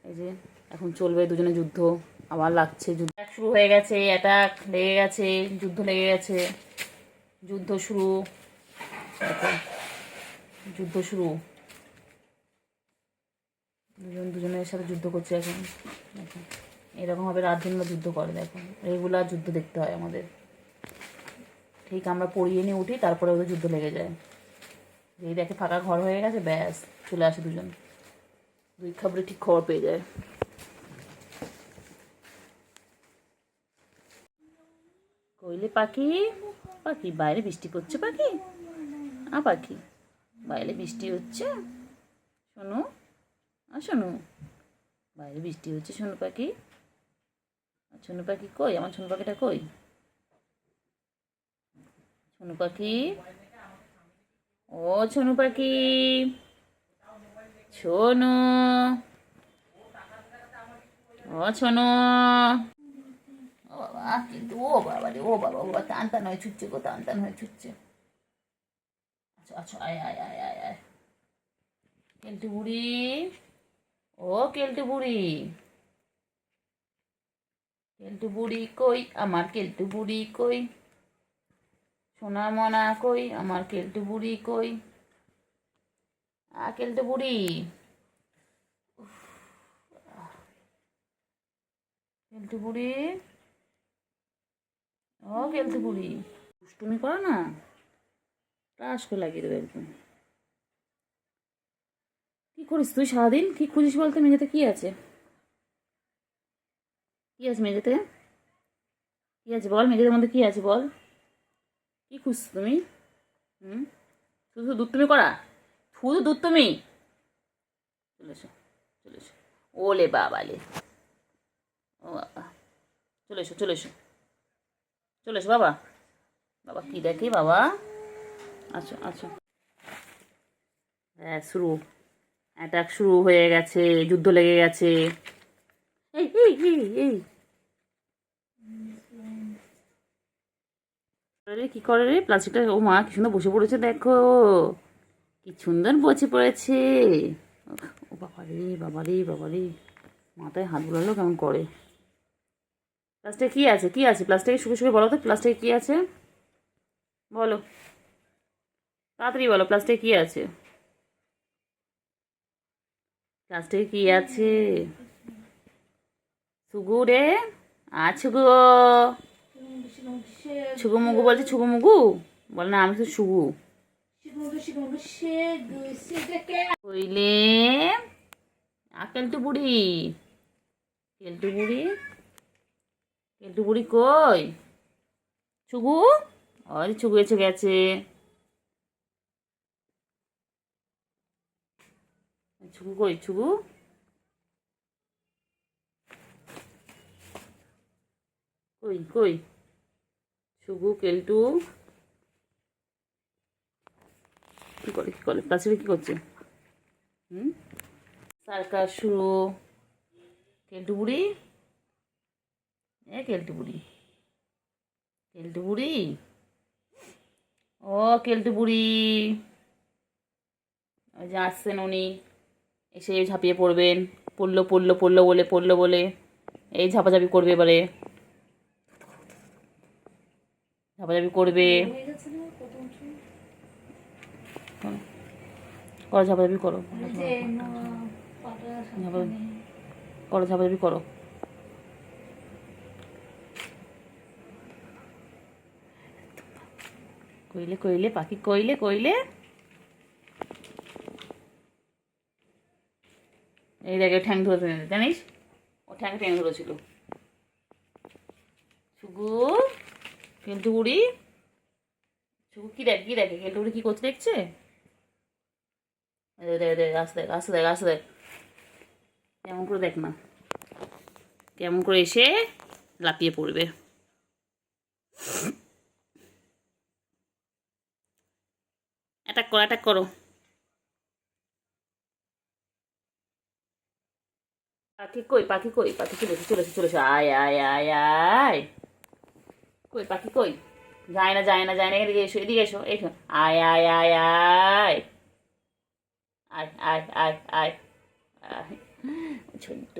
এই যে এখন চলবে দুজনে যুদ্ধ, আবার লাগছে যুদ্ধ শুরু হয়ে গেছে, অ্যাটাক লেগে গেছে, যুদ্ধ লেগে গেছে, যুদ্ধ শুরু। দেখো যুদ্ধ শুরু, দুজন দুজনের সাথে যুদ্ধ করছে এখন। দেখো এরকম ভাবে রাত দিন যুদ্ধ করে, দেখো রেগুলার যুদ্ধ দেখতে হয় আমাদের। ঠিক আমরা পড়িয়ে নিয়ে উঠি, তারপরে ওদের যুদ্ধ লেগে যায়। এই দেখে ফাঁকা ঘর হয়ে গেছে, ব্যাস চলে আসে দুজন, দুই খবরে ঠিক খবর পেয়ে যায়। কইলে পাখি, পাখি বাইরে বৃষ্টি করছে, পাখি পাখি বাইরে বৃষ্টি হচ্ছে, শোনো শোনো বাইরে বৃষ্টি হচ্ছে, শোনো পাখি। শোনো পাখি কই, আমার শোনো পাখিটা কই, শোনো পাখি, ও শোনো পাখি, শোনো, ও শোনো। ও বাবা, কিন্তু ও বাবা রে, ও বাবা, ও বাবা টান টান হয়ে ছুটছে গো, টান টান হয়ে ছুটছে। আচ্ছা আচ্ছা, আয় আয় আয় আয় আয়, কেলটু বুড়ি, ও কেলটু বুড়ি, কেলটু বুড়ি কই, আমার কেলটু বুড়ি কই, সোনা মনা কই, আমার কেলটু বুড়ি কই, কেলটু বুড়ি, কেলটু বুড়ি, ও কেলটু বুড়ি, দুষ্টুমি করো না, টাস করে লাগিয়ে দেবে একদম। কি করিস তুই সারাদিন, কি খুঁজিস বলতে? মেঝেতে কি আছে, কি আছে মেঝেতে, কি আছে বল, মেঝেদের মধ্যে কি আছে বল, কি খুঁজছো তুমি? শুধু দুধ তুমি করা, শুধু দুধ তুমি। চলে এসো, চলে এসো, ওলে বাবালে, ও বাবা, চলে এসো চলে এসো, চলে এসো বাবা, বাবা কি দেখে বাবা। আচ্ছা আচ্ছা, হ্যাঁ শুরু, অ্যাটাক শুরু হয়ে গেছে, যুদ্ধ লেগে গেছে। এই এই এই এই রে, কি করে রে প্লাস্টিকটা, ও মা কি সুন্দর বসে পড়েছে দেখো, কি সুন্দর বসে পড়েছে। ও বাবা রে বাবা রে বাবা রে, মাথায় হাত বুলালো কেমন করে। প্লাস্টিকে কি আছে, কি আছে প্লাস্টিকে, শুকে শুকে বলো তো প্লাস্টিকে কি আছে, বলো তাড়াতাড়ি বলো, প্লাস্টিকে কি আছে, প্লাস্টিকে কি আছে। ছুগু রে, ছুগু, ছুগু মুগু বলছে, ছুগু মুগু বল না, আমি তো ছুগু কইলে, কেলটু বুড়ি, কেলটু বুড়ি, কেলটু বুড়ি কই, ছুগু, ওই ছুগু এসে গেছে, ছুগু কই, ছুগু কই কই, ছুগু কেলটু কি করে, কি করে প্লাস্টিকে কি করছে, সার্কাস শুরু। কেলটু বুড়ি, কেলটু বুড়ি, কেলটু বুড়ি, ও কেলটু বুড়ি, ওই যে আসছেন উনি, এসে ঝাঁপিয়ে পড়বেন, পড়লো পড়লো পড়লো বলে, পড়লো বলে এই ঝাপাঝাপি করবে এবারে, ঝাপাঝাপি করবে, করো ঝাপাঝাপি করো, করো ঝাপাঝাপি করো। কইলে কইলে পাখি কইলে কইলে। এই দেখে ঠ্যাং ধরে জানিস, ও ঠ্যাং ঠ্যাং ধরেছিল। ছুগু, কেলটু বুড়ি, ছুগু কি দেখে কি দেখে, কেলটু বুড়ি কি করতে দেখছে। আসতে দেখ আসতে দেখ আসতে দেখ, কেমন করে দেখ না, কেমন করে এসে লাপিয়ে পড়বে। অ্যাটাক করো অ্যাটাক করো। পাখি কই পাখি কই, পাখি চলেছে চলেছে চলেছে, আয় আয় আয় আয়। কই পাখি কই, যায় না যায় না যায় না, এদিকে এসো এদিকে এসো এসো, আয় আয় আয় আয় আয় আয় আয় আয় আয়। ছোট্ট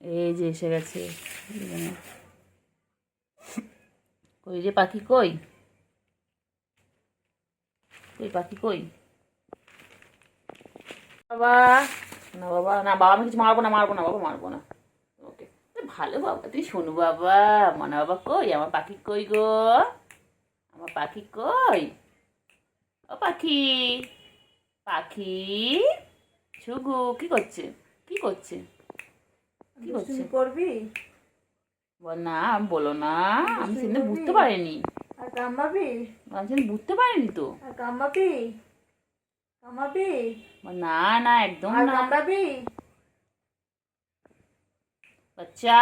এই যে এসে গেছে। কই রে পাখি কই, কই পাখি কই। বাবা না বাবা না, বাবা আমি কিছু মারবো না মারবো না বাবা মারবো না। ওকে ভালো বাবা, তুই শোনো বাবা, মনা বাবা কই, আমার পাখি কই গো, আমার পাখি কই, ও পাখি, পাখি ছুগু কি করছে কি করছে কি করছে। করবি বল না, আমি বলো না, আমি সেদিন বুঝতে পারিনি, আর কামাবি, আমি সেদিন বুঝতে পারিনি তো। আর কামাবি, কামাবি, বল না না একদম আর না। কামড়াবি। বাচ্চা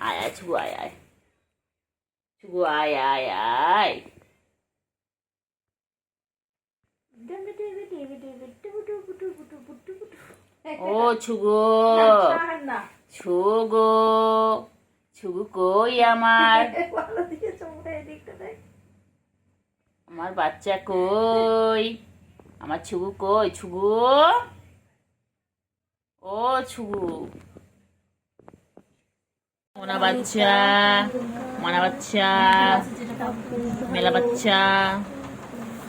আয় আয় ছুগু আয় আয়, ছুগু আয় আয় আয়। ও ছুগু, না ছুগু, ছুগু কই আমার, ভালো দিয়েছো এদিকটা দেখ। আমার বাচ্চা কই, আমার ছুগু কই, ছুগু, ও ছুগু, মোনা বাচ্চা, মোনা বাচ্চা, মেলা বাচ্চা।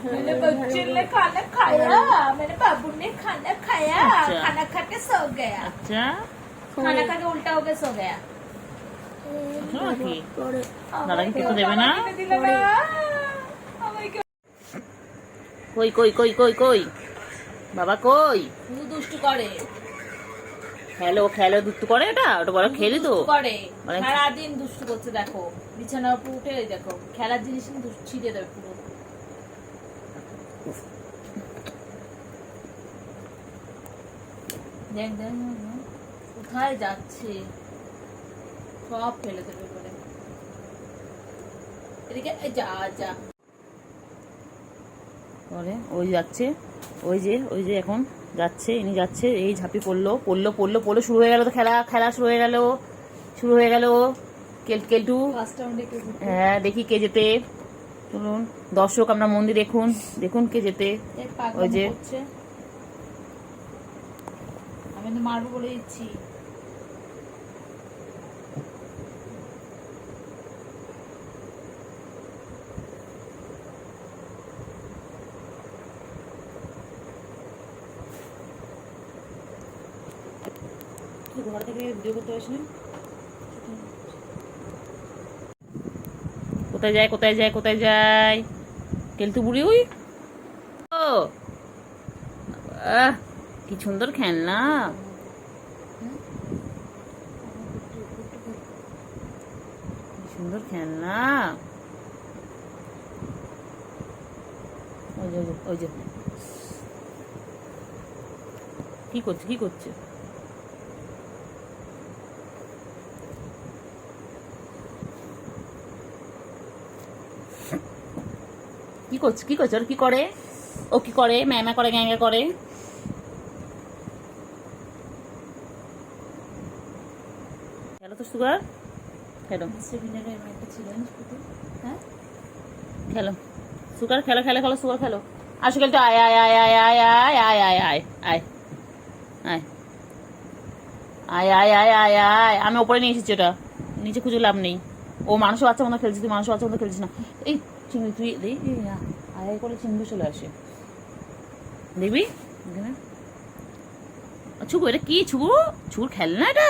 मेरे बच्चे ने खाना खाया, मेरे बाबू ने खाना खाया, अच्छा। खाना खा के सो गया, আচ্ছা खाना खा के उल्टा होके सो गया। নাকি দাদা কি খেতে দেবে না। दिला ना আমাকে কই কই কই কই কই বাবা কই, শুধু দুষ্টু করে, খেলো খেলো দুধ করে, এটা ওটা বড় খেলি তো দুষ্টু করে, মানে সারাদিন দুষ্টু করছে। দেখো বিছানার উপর উঠে এই দেখো খেলার জিনিস নিয়ে দুষ্টু ছিটিয়ে দেবে পুরো। দেখ দেখ কোথায় যাচ্ছে, সব ফেলে দেবে বলে। এদিকে এই যা যা করে ওই যাচ্ছে, ওই যে এখন যাচ্ছে, ইনি যাচ্ছে, এই ঝাঁপি পড়লো পড়লো পড়লো পড়লো, শুরু হয়ে গেল তো খেলা, খেলা শুরু হয়ে গেল, শুরু হয়ে গেল। কেলটু ফার্স্ট রাউন্ডে কে জিতবে? হ্যাঁ দেখি কে যেতে, চলুন দর্শক আমরা মন্দির দেখুন, দেখুন কে যেতে। এই পাগল ওই যে করছে, আমি তো মারবো বলে দিচ্ছি। ঘর থেকে ভিডিও করতে আসলেন, কোথায় যায় কোথায় যায় কোথায় যায় কেলটু বুড়ি, ওই ও আহ কি সুন্দর খেলনা, কি সুন্দর খেলনা। ওই যে ওই যে কি করছে কি করছে। কি করছে কি করছে, ওর কি করে, ও কি করে, ম্যামা করে গ্যাঙ্গা করে। খেলো তো সুগার, খেলো খেলো সুগার, খেলো খেলো খেলো সুগার খেলো। আসো খেলতে, আয় আয় আয় আয় আয় আয় আয় আয় আয় আয় আয় আয় আয় আয় আয় আয়। আমি ওপরে নিয়ে এসেছি, ওটা নিচে খুঁজে লাভ নেই। ও মানুষ বাচ্চা মতো খেলছিস, তুই মানুষ বাচ্চা মতো খেলছিস না। এই চিংড়ি তুই দেখ আয় আয় করে চিংড়ি চলে আসে, দেখবি এখানে। ছুকু এটা কি, ছুকু ছুকুর খেলনা এটা,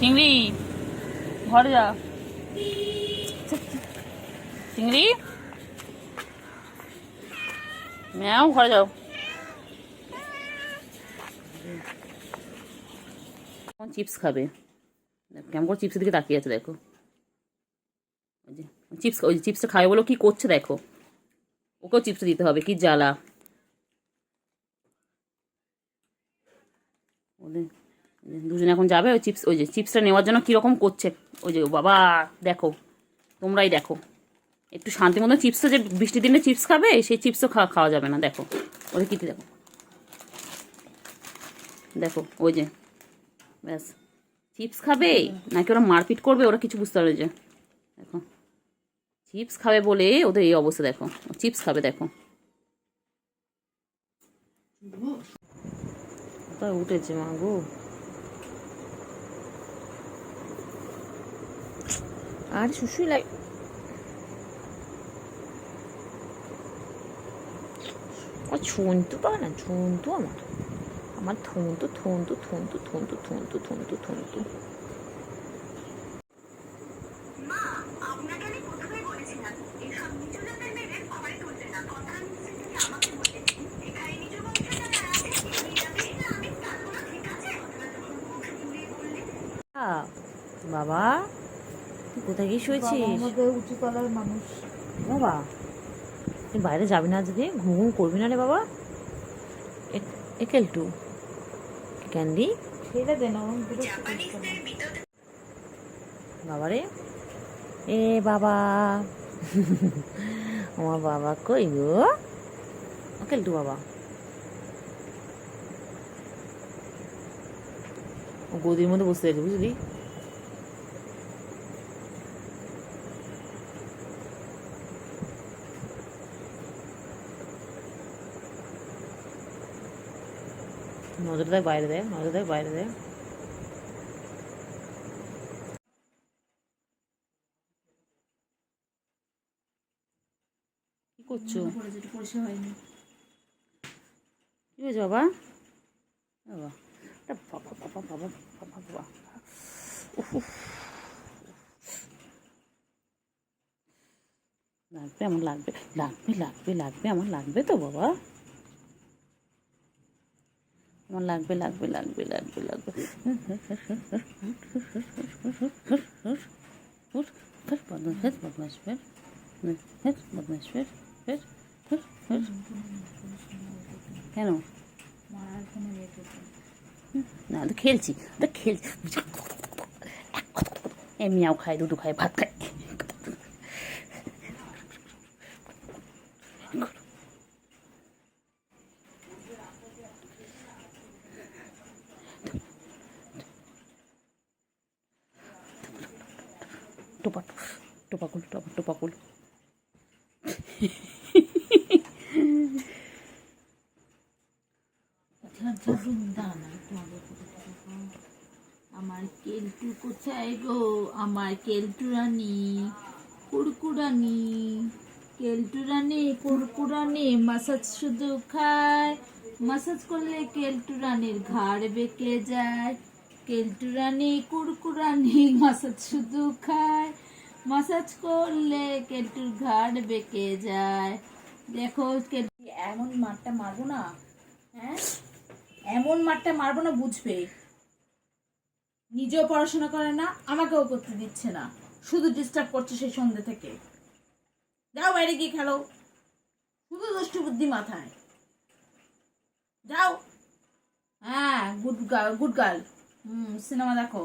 চিংড়ি ঘরে যা, চিংড়ি ম্যাও ঘরে যাও। চিপস খাবে, কেমন করে চিপসের দিকে তাকিয়ে আছে দেখো। ওই যে চিপস, ওই চিপসটা খাবে বলো কি করছে দেখো, ওকেও চিপস দিতে হবে, কি জ্বালা ওদের। দুজনে এখন যাবে ওই চিপস, ওই যে চিপসটা নেওয়ার জন্য কীরকম করছে। ওই যে বাবা দেখো, তোমরাই দেখো, একটু শান্তি মতন চিপসটা, যে বৃষ্টির দিনে চিপস খাবে সেই চিপসও খাওয়া যাবে না। দেখো ওদের কী দেখো, দেখো ওই যে ব্যাস চিপস খাবে নাকি ওরা মারপিট করবে, ওরা কিছু বুঝতে পারবে। যে দেখো চিপস খাবে বলে ওদের এই অবস্থা, দেখো চিপস খাবে দেখো। কোথায় উঠেছে মা গো, আর শুশুই লাগে। ছুনতু পাবে না, ছুনতু আমার থুনতু থুনতু থুনতু থুনতু থুনতু থুনতু থুনতু। বাবা তুই কোথায় গিয়ে শুয়েছিস? উঁচু তলার মানুষ। বাবা তুই বাইরে যাবি না আজকে, ঘুম ঘুম করবি না রে বাবা? একেলটু ক্যান্ডি ছেড়ে দে না, বাবা রে, এ বাবা আমার বাবা কই গো, একেলটু বাবা। ও গদির মধ্যে বসে আছে বুঝলি। নজর দেয় বাইরে দেয়, নজর দেয় বাইরে দেয়। কি করছো? পরিষ্কার হয়নি। কি হয়েছে বাবা? বাবা বাবা বাবা বাবা বাবা বাবা, লাগবে আমার, লাগবে লাগবে লাগবে লাগবে আমার, লাগবে তো বাবা আমার, লাগবে লাগবে লাগবে লাগবে লাগবে। বদমাস বদমাস ফের, বদমাস ফের ফের ফের ফের। কেন না, তো খেলছি, তো খেলছি এমনিও খায়, দুধু খায়, ভাত খায়। টোপা টোপাকুল টোপাকুল। আমার কেলটু কোথায় গো, আমার কেলটু রানী কুড়কুড়ানি, কেলটু রানী কুড়কুড়ানি, মাসাজ শুধু খায়, মাসাজ করলে কেলটু রানীর ঘাড় বেঁকে যায়। কেলটু রানী কুড়কুড়ানি, মাসাজ শুধু খায়, মাসাজ করলে কেলটুর ঘাড় বেঁকে যায়। দেখো কেলটু, এমন মারটা মারবো না, হ্যাঁ এমন মারটা মারবো না, বুঝবে। নিজেও পড়াশোনা করে না, আমাকেও করতে দিচ্ছে না, শুধু ডিস্টার্ব করছে সেই সন্ধ্যে থেকে। যাও বাইরে গিয়ে খেলো, শুধু দুষ্টু বুদ্ধি মাথায়। যাও, হ্যাঁ good girl good girl. Cinema দেখো,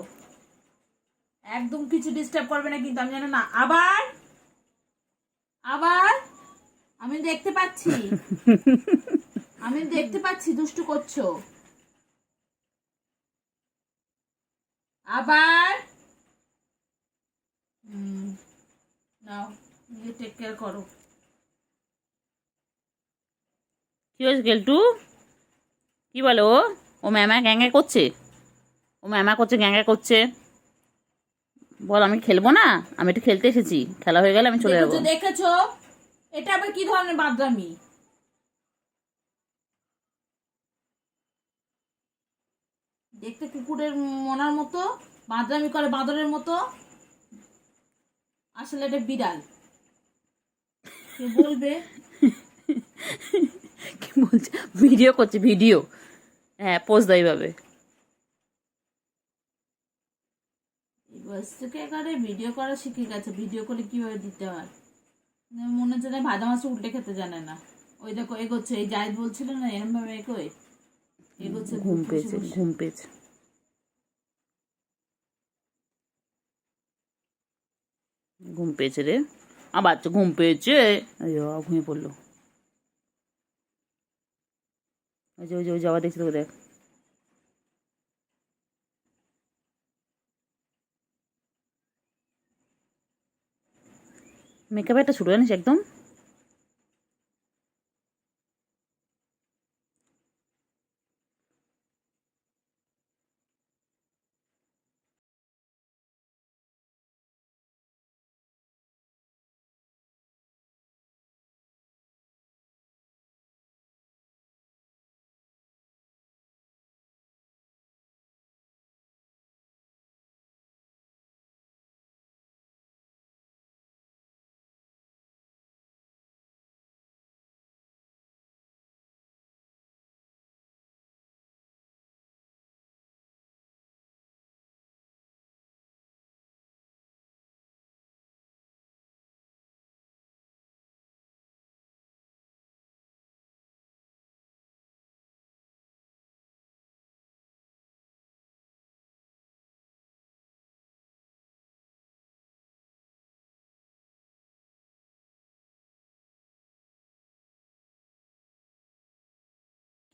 একদম কিছু ডিস্টার্ব করবে না কিন্তু, আমি জানো না। আবার আবার আমি দেখতে পাচ্ছি, আমি দেখতে পাচ্ছি দুষ্টু করছো। আবার নাও, নিজে টেক কেয়ার করো। কি হয়েছে কেলটু? কি বলো? ও ম্যামা গ্যাঙ্গা করছে, ও ম্যামা করছে, গ্যাঙ্গা করছে। বল আমি খেলবো না, আমি একটু খেলতে এসেছি, খেলা হয়ে গেলে আমি চলে যাবো। দেখেছো এটা আবার কি ধরনের বাদরামি? দেখতে কুকুরের মনার মতো, বাঁদরামি করে বাঁদরের মতো, আসলে এটা বিড়াল। কে বলবে? কি বলছে? ভিডিও করছে, ভিডিও। হ্যাঁ, পোজ দাও এইভাবে। বয়স থেকে একেবারে ভিডিও করা শিখে গেছে, ভিডিও করে কিভাবে দিতে হয়। মনে হচ্ছে না ভাজা মাছ উল্টে খেতে জানে না। ওই দেখো এগোচ্ছে, এই জায়েদ বলছিল না এরম ভাবে এগোয়, এগোচ্ছে ঘুম বসে পেয়েছে, বসে। ঘুম পেয়েছে, ঘুম পেয়েছে রে। বাচ্চা ঘুম পেয়েছে। আಯ್ಯೋ ঘুমিয়ে পড়লো। ওই যে ওই যে ওই যাওয়া দেখছি তোকে, দেখ। মেকআপ একটা ছোট জানিস একদম।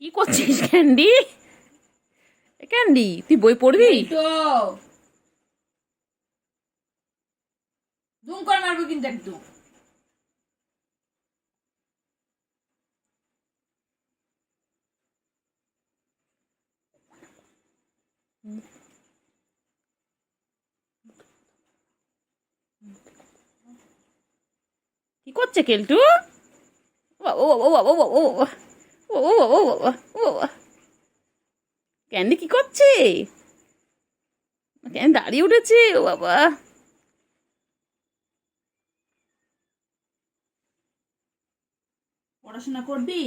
কি করছিস ক্যান্ডি? ক্যান্ডি, তুই বই পড়বি? তো জুম করে মারবো কিন্তু একদম। কি করছে কেলটু? ও ও ও ও ও ও ও ও ও ও ও, ক্যান্ডি কি করছে? ক্যান্ডি দাঁড়িয়ে উঠেছে, ও বাবা। পড়াশোনা করবি?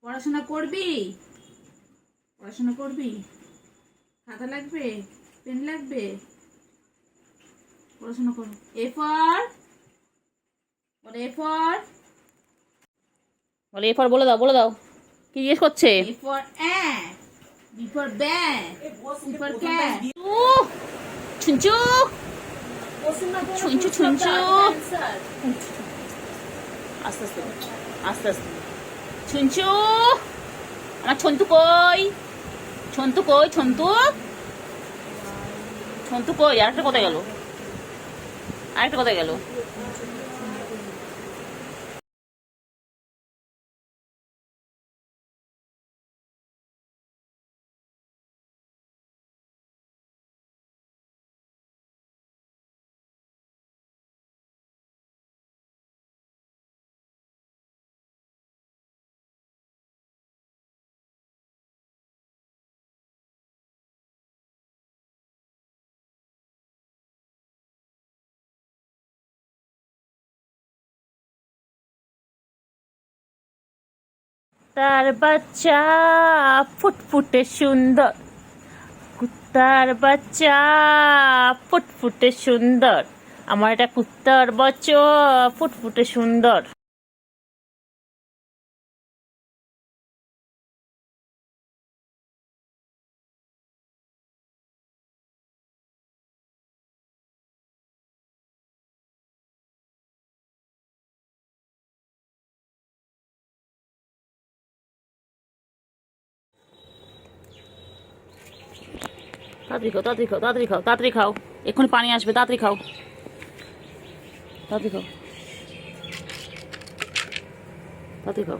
পড়াশোনা করবি? পড়াশোনা করবি? খাতা লাগবে? পেন লাগবে? পড়াশোনা কর। এ ফর, বলে এ ফর, বলে এরপর বলে দাও, বলে দাও। কি জিজ্ঞেস করছে? A for at, B for bat, C for cat. ও ছুঁচু ছুঁচু ছুঁচু। আস্তে আস্তে, আস্তে আস্তে। ছুঁচু, আমার ছন্তু কই? ছন্তু কই? ছন্তু, ছন্তু কই? আরেকটা কোথায় গেল? আরেকটা কোথায় গেল? তার বাচ্চা ফুটফুটে সুন্দর, কুত্তার বাচ্চা ফুটফুটে সুন্দর, আমার এটা কুত্তার বাচ্চা ফুটফুটে সুন্দর। তাড়াতাড়ি খাও, তাড়াতাড়ি খাও, তাড়াতাড়ি খাও, তাড়াতাড়ি খাও, এক্ষুনি পানি আসবে, তাড়াতাড়ি খাও, তাড়াতাড়ি খাও, তাড়াতাড়ি খাও।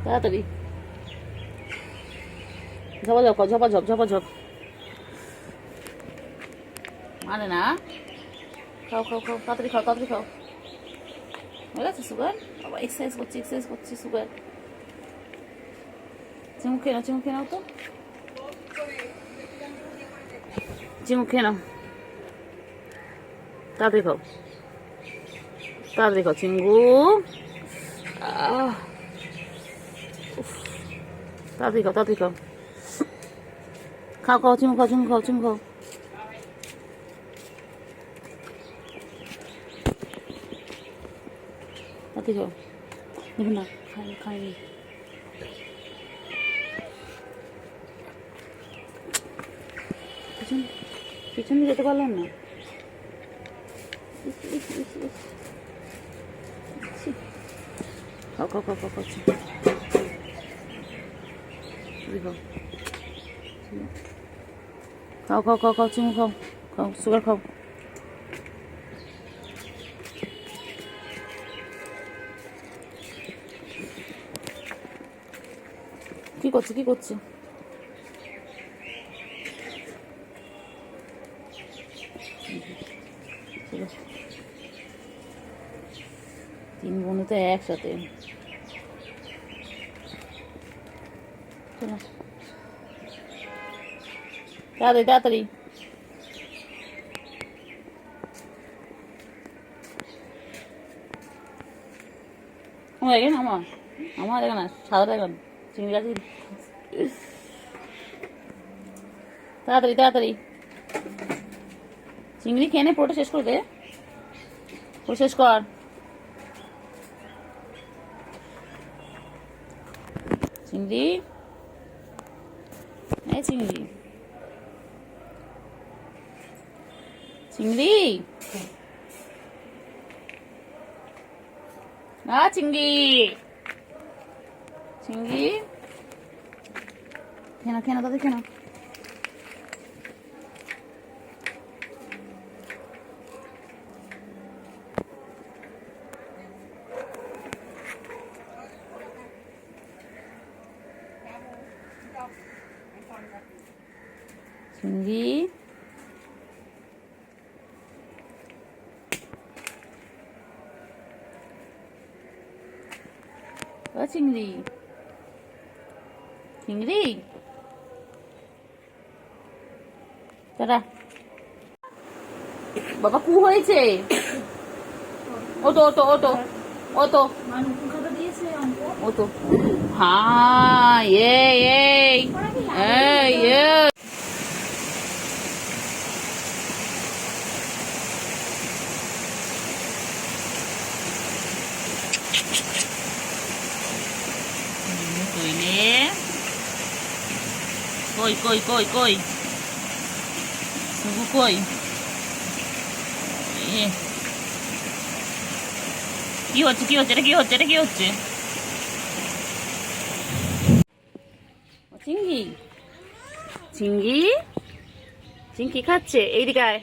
তাড়াতাড়ি ঝপাঝপ খাও, ঝপাঝপ ঝপাঝপ। মানে না, খাও খাও খাও, তাড়াতাড়ি খাও, তাড়াতাড়ি খাও। হয়ে গেছে সুগার? বাবা এক্সারসাইজ করছে সুগার। চিমু খেয়ে নাও তো, চিমু খেয়ে নাও, তাড়াতাড়ি খাও চিঙ্গু। তাড়াতাড়ি খাও, চিমু খাও। তাড়াতাড়ি খাও, দেখুন না খাইনি। পিছনে যেতে পারলাম না। খাও চিমু খাও, সুগার খাও। কি করছে? 3 বন্ধু তো একসাথে। তাড়াতাড়ি আমার দেখেন, আমার দেখেন না, সাদা দেখেন চিংড়ি গাছ। তাড়াতাড়ি চিংড়ি খেয়ে নে, পুরোটা শেষ করে দে, পুরো শেষ কর। চিংড়ি, চিংড়ি খেয়ে না তাদের খেয়ে না। চিংড়ি, চিংড়ি টাটা। বাবা কু হয়েছে? ও তো হ্যাঁ এই কই সুগু কই? কি হচ্ছে? এটা কি হচ্ছে? চিংকি খাচ্ছে, এইদিকে আয়।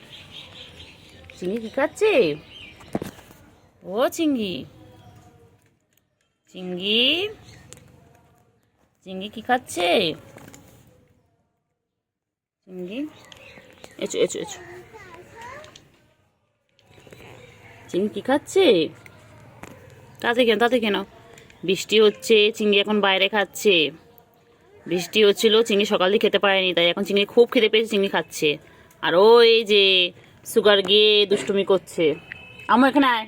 চিংড়ি কি খাচ্ছে? ও চিংড়ি কি খাচ্ছে? চিংড়ি এচো চিংড়ি কি খাচ্ছে? তাতে কেন? বৃষ্টি হচ্ছে, চিংড়ি এখন বাইরে খাচ্ছে। বৃষ্টি হচ্ছিল, চিংড়ি সকাল দিয়ে খেতে পারেনি, তাই এখন চিংড়ি খুব খেতে পেয়েছে, চিংড়ি খাচ্ছে। আর ওই যে সুগার গিয়ে দুষ্টুমি করছে। আমার এখানে আয়,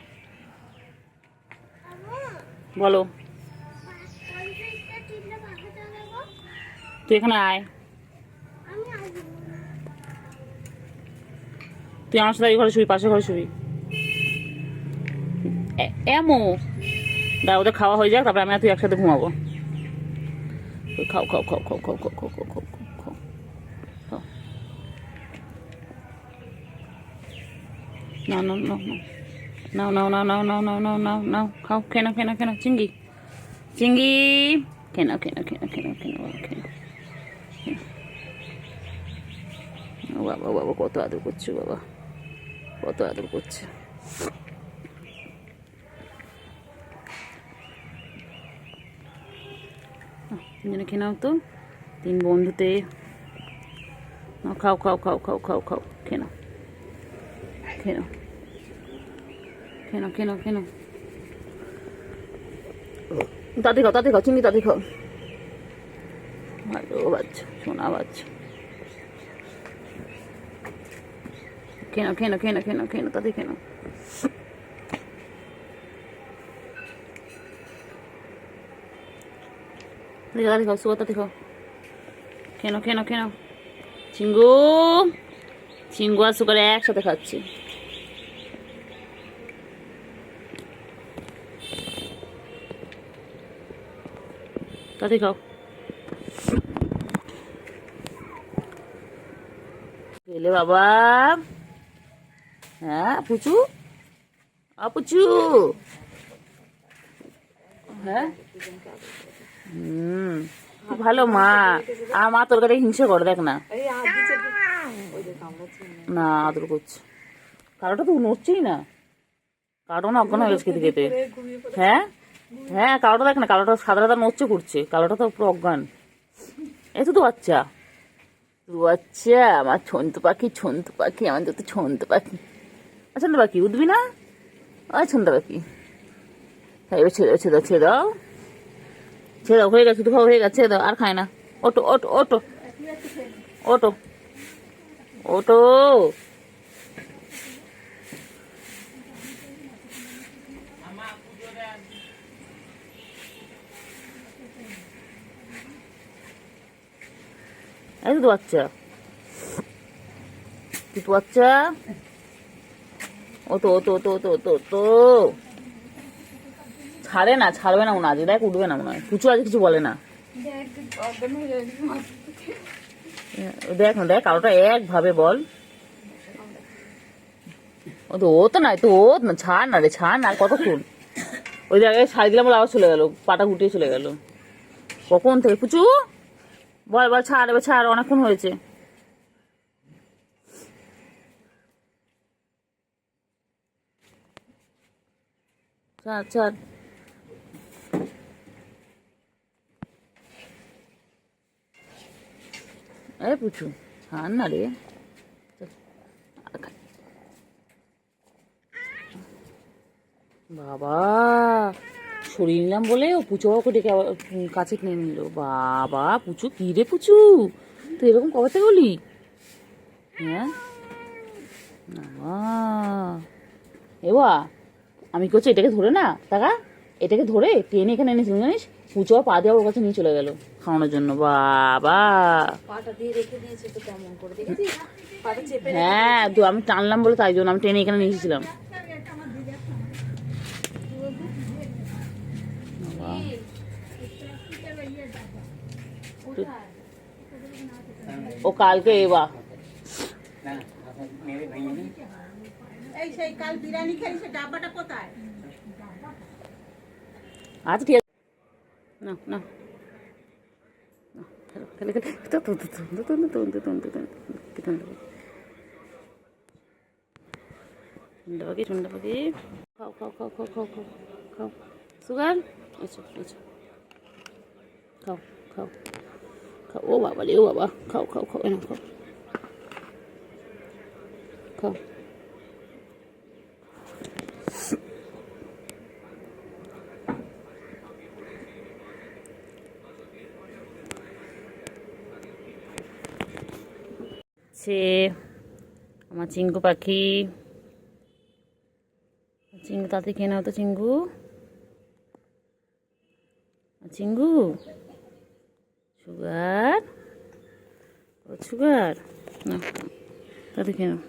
বলো। তুই এখানে আয়, তুই আমার সাথে এই ঘরে শুবি, পাশের ঘরে শুবি। এমো দা, ওদের খাওয়া হয়ে যাক, তারপরে আমি আর তুই একসাথে ঘুমাবো। খাও নাও খাও, খেয়ে নাও চিংড়ি খেয়ে নাও বাবা কত আদর করছে, তিনজনে খেয়ে নাও তো, 3 বন্ধুতে। খাও খেয়ে নাও তাতে খাও চিংড়ি, তাতে খাও। ভালো বাচ্চা, সোনা বাচ্চা। খেয়ে নাও তাতে খেয়ে নাও। তাতে খাও, সুগার তাতে খাও। খেয়ে নাও। চিঙ্গু আর সুগার একসাথে খাচ্ছি। তাতে খাও। খেলে বাবা। হ্যাঁ পুচু, পুচু। হ্যাঁ খুব ভালো মা। আর মা তোর কাছে হিংসা করে, দেখ না না আদর করছে। কারোটা তো নড়ছেই না, কারোটা না অজ্ঞান হয়ে গেছে খেতে খেতে। হ্যাঁ কালোটা দেখ না, কালোটা সাদা নড়ছে করছে, কালোটা তো পুরো অজ্ঞান। এই তো বাচ্চা, আমার ছন্তু পাখি, আমার যত ছন্তু পাখি। ছন্তু পাখি উঠবি না? ছন্তু পাখি এবার ছেড়ে দাও হয়ে গেছে, দুটো হয়ে গেছে, দাও আর খায় না। ওটো ওটো ওটো ওটো ওটো। এই তো বাচ্চা, দুটো বাচ্চা। ও তো ছাড়বে না মনে হয়, আজ দেখ উঠবে না মনে হয়। পুচু আজ কিছু বলে না, দেখ না, দেখ কারোটা একভাবে বল। ও তো নাই তো, ও না, ছাড় না রে, ছাড় না। আর কতক্ষণ ওই জায়গায় শাড়ি দিলাম বলে আবার চলে গেল, পাটা গুটিয়ে চলে গেল। কখন থেকে পুচু বল ছাড়, এবার ছাড়, অনেকক্ষণ হয়েছে। ছাড়। এই পুচু ছাড় না রে। বাবা সরিয়ে নিলাম বলে ও পুচু বাবাকে ডেকে আবার কাছে কিনে নিল। বাবা পুচু, কি রে পুচু, তুই এরকম কবে থেকে বলি? হ্যাঁ এবা আমি করছি, এটাকে ধরে না টাকা, এটাকে ধরে টেনে এখানে এনেছিল জানিস, পুচু পা দিয়ে ওর কাছে নিয়ে চলে গেল খাওয়ানোর জন্য। বাবা হ্যাঁ তো আমি টানলাম বলে, তাই জন্য আমি টেনে এখানে নিয়ে এসেছিলাম। ও কালকে এবা আচ্ছা ঠিক আছে, না খেলে ঠান্ডা পাখি খাও সুগার, খাও। ও বাবা রে, ও বাবা, খাও এনে খাও। আমার চিঙ্গু পাখি, চিঙ্গু তাতে খেয়ে নাও তো চিঙ্গু সুগার না, তাতে খেয়ে নাও।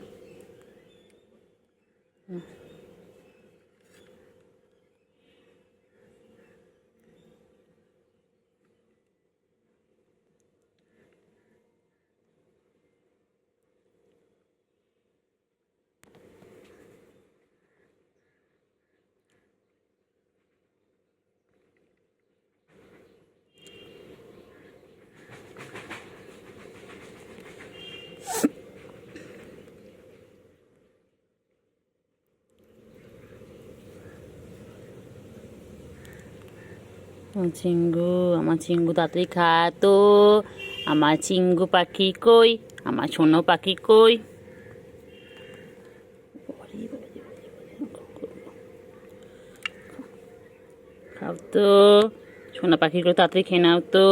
আমার চিঙ্গু তাড়াতাড়ি খায় তো। আমার চিঙ্গু পাখি কই, আমার সোনো পাখি কই। খাও খাও তো সোনা পাখিগুলো, তাড়াতাড়ি খেয়ে নাও তো।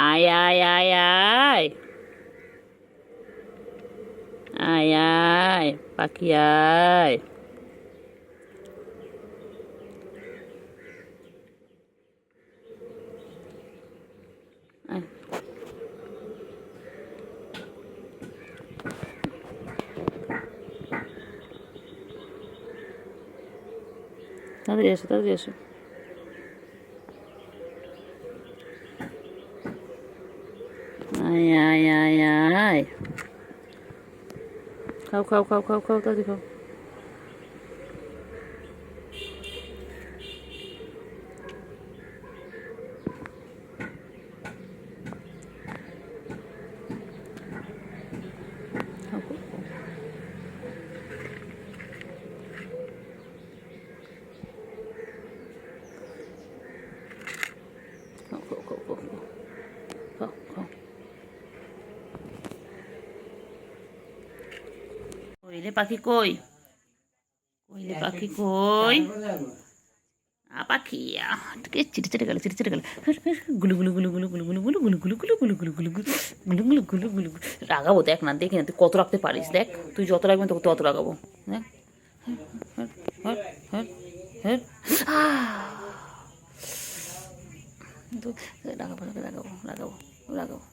আয় আয় আয় আয় আয় আয় পাখি আয়। আয়। তাড়াতাড়ি এসো, তাড়াতাড়ি এসো। আয় আয় আয় আয়। খাও খাও খাও খাও খাও, তাড়াতাড়ি খাও। খাও, খাও, খাও। খাও, খাও, খাও, খাও, খাও। খাও, খাও। কইলে পাখি কই? কইলে পাখি কই? পাখি চিটে চিটে গেল, চিটে চিটে গেল। গুলু গুলু গুলু গুলু গুলু গুলু গুলু গুলু গুলু গুলু গুলু গুলু গুলু গুলু গুলু গুলু গুলু গুলু। রাগাবো দেখ না, দেখি না তুই কত রাখতে পারিস। দেখ তুই যত রাখবি তোকে তত রাগাবো। দেখ রাগাবো রাগাবো রাগাবো রাগাবো।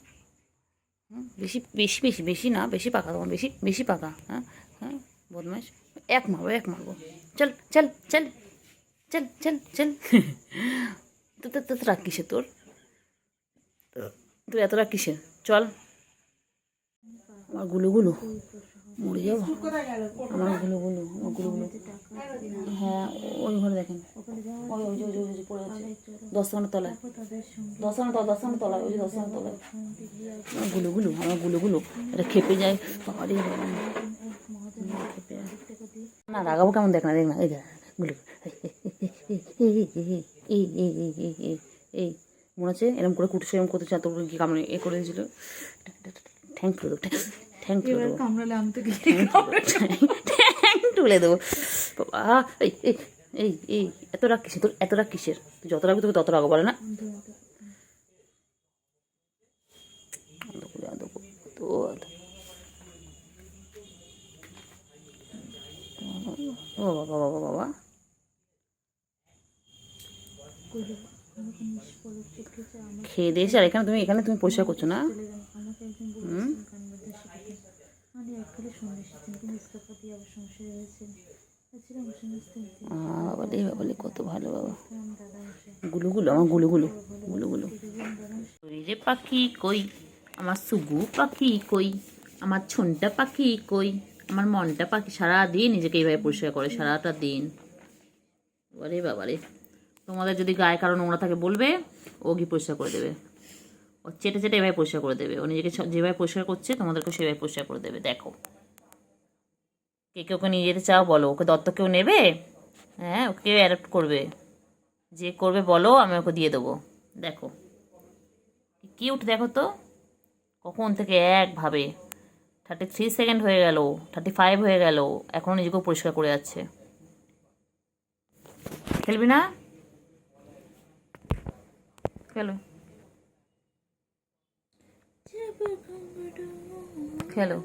বেশি বেশি বেশি বেশি না, বেশি পাকা তখন, বেশি বেশি পাকা। হ্যাঁ হ্যাঁ বদমাইশ। এক মারবো এক মারবো। চল চল চল চল চল চল। তো তো তো রাগ কিসে তোর? তুই এত রাগ কিসে? চল। আমার গুলো গুলো মরে যাবো। আমার গুলো গুলো, আমার গুলো গুলো। হ্যাঁ ওই ঘরে দেখেন, ওই ওই যে ওই যে ওই যে পড়ে আছে 10 তলায়, 10 তলায়, ওই যে 10 তলায়। আমার গুলো গুলো, আমার গুলো গুলো। এটা খেপে যায়। বাবারে খেপে যায়। না রাগাবো কেমন দেখ না, দেখ না। এই দেখ গুলো। এই এই এই এই এই এই মনে হচ্ছে এরকম করে কুটে এরকম করতে চান, তোর কি কামড়ে এ করে দিয়েছিল। ঠ্যাং তুলে দেবো, ঠ্যাং তুলে দেবো, ঠ্যাং তুলে দেবো বাবা। এই এই এই এই এত রাগ কিসের তোর? এত রাগ কিসের? তুই যত রাখবি তোকে তত রাগো, বলে না? ও বাবা বাবা বাবা। খেয়ে দিয়েছে আর এখানে তুমি, এখানে তুমি পরিষ্কার করছো না? হুম বাবালে বাবালে কত ভালো বাবা। গুলু গুলো, আমার গুলু গুলু গুলু গুলু। রে পাখি কই? আমার সুগু পাখি কই? আমার ছুনটা পাখি কই? আমার মনটা পাখি সারাদিন নিজেকে এইভাবে পরিষ্কার করে, সারাটা দিন। বাবারে বাবারে। তোমাদের যদি গায়ে কারো নোংরা থাকে বলবে, ও গিয়ে পরিষ্কার করে দেবে। ও চেটে চেটে এভাবে পরিষ্কার করে দেবে। ও নিজেকে যেভাবে পরিষ্কার করছে তোমাদেরকে সেভাবে পরিষ্কার করে দেবে। দেখো কে কে ওকে নিয়ে যেতে চাও বলো, ওকে দত্তক কেউ নেবে? হ্যাঁ ওকে অ্যাডপ্ট করবে, যে করবে বলো, আমি ওকে দিয়ে দেবো। দেখো কিউট, দেখো তো কখন থেকে একভাবে 33 সেকেন্ড হয়ে গেল, 35 হয়ে গেল, এখনও নিজেকেও পরিষ্কার করে যাচ্ছে। খেলবি না? খেলো খেলো।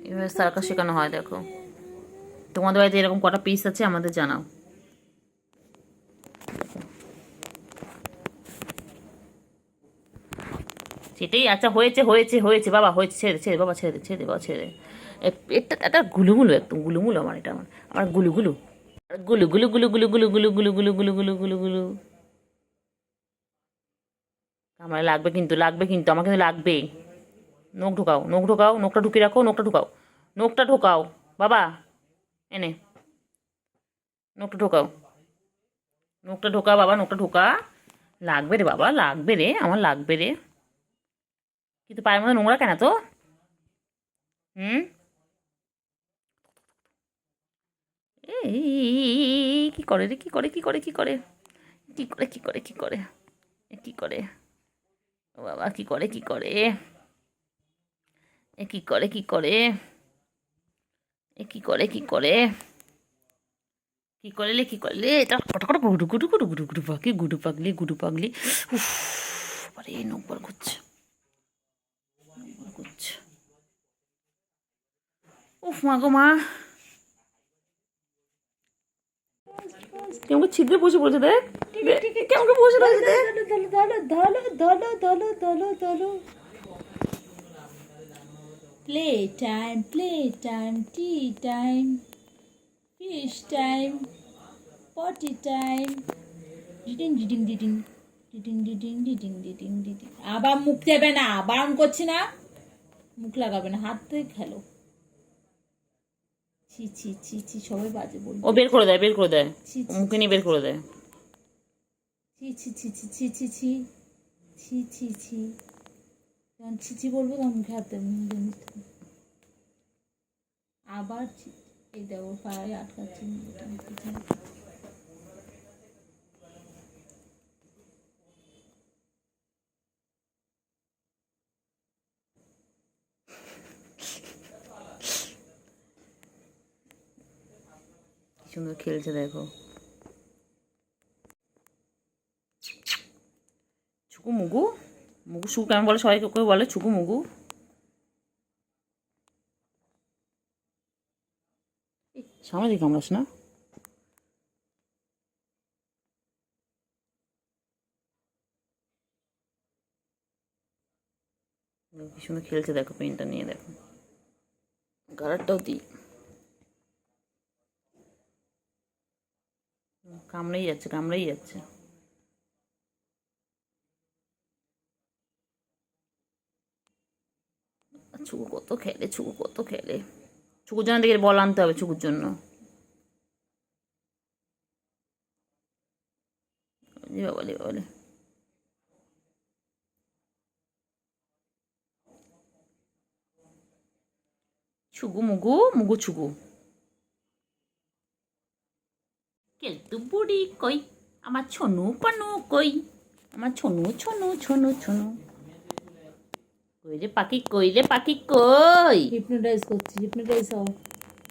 এভাবে সার্কাস শেখানো হয়। দেখো তোমাদের বাড়িতে এরকম কটা পিস আছে আমাদের জানাও। সেটাই। আচ্ছা হয়েছে হয়েছে হয়েছে বাবা, হয়েছে। ছেড়ে ছেড়ে বাবা, ছেড়ে দে ছেড়ে দে বাবা, ছেড়ে দে। এটা এটা গুলুগুলু, একদম গুলুগুলু আমার, এটা আমার আমার গুলুগুলু গুলু গুলু গুলু গুলু গুলু গুলু গুলু গুলু গুলু গুলু গুলু গুলু। আমার লাগবে কিন্তু, লাগবে কিন্তু, আমার কিন্তু লাগবে। নখ ঢোকাও, নখ ঢোকাও, নখটা ঢুকিয়ে রাখো, নখটা ঢোকাও, নখটা ঢোকাও বাবা। এনে নখটা ঢোকাও, নখটা ঢোকা বাবা, নখটা ঢোকা। লাগবে রে বাবা, লাগবে রে, আমার লাগবে রে। কিন্তু পায়ের মধ্যে নোংরা কেন তো? হুম এই কি করে রে, কি করে কি করে কি করে কি করে কি করে কি করে কি করে? ও বাবা কি করে কি করে? এ কি করে কি করে? এ কি করে কি করে? কি করলে এটা কটকট গুডু গুডু গুডু গুডু গুডু পাখি গুডু পাগলি উফ আরে নকবার করছে করছে উফ মা গো মা কেমন ছিদ্রে বসে পড়েছে দেখ কেমন বসে রয়েছে দেখ play time tea time fish time পটি টাইম ডিডিং ডিডিং ডিডিং ডিডিং ডিডিং ডিডিং ডিডিং ডিডিং আবার মুখ দেবে না, বারণ করছি না, মুখ লাগাবে না, হাত থেকে খেলো। ছি ছি ছি ছি, সবাই বাজে বলবে। ও বের করে দেয় মুখে নিয়ে বের করে দেয়। ছি ছি ছি ছি ছি ছি ছি ছি ছি ছি, যখন ছি ছি বলবো তখন মুখে হাত দেবে। আবার এই দেখো পায়ে আটকাচ্ছে। কি সুন্দর খেলছে দেখো। ছুকু মুগু শুকু কেমন বলে, সবাই কেউ বলে ছুকু মুগু। সামনে দিকে কামড়াস না। কি সুন্দর খেলছে দেখো, পেনটা নিয়ে দেখো, গাড়ারটাও দিই। কামড়েই যাচ্ছে। ছুকু কত খেলে। ছুকুর জন্য দেখে বল আনতে হবে, ছুকুর জন্য। বাবালে ছুকু মুগু ছুকু কেলতু বুড়ি কই, আমার ছনু পানু কই, আমার ছনু কই রে পাখি কই, হিপনোটাইজ করছি, হিপনোটাইজ হও।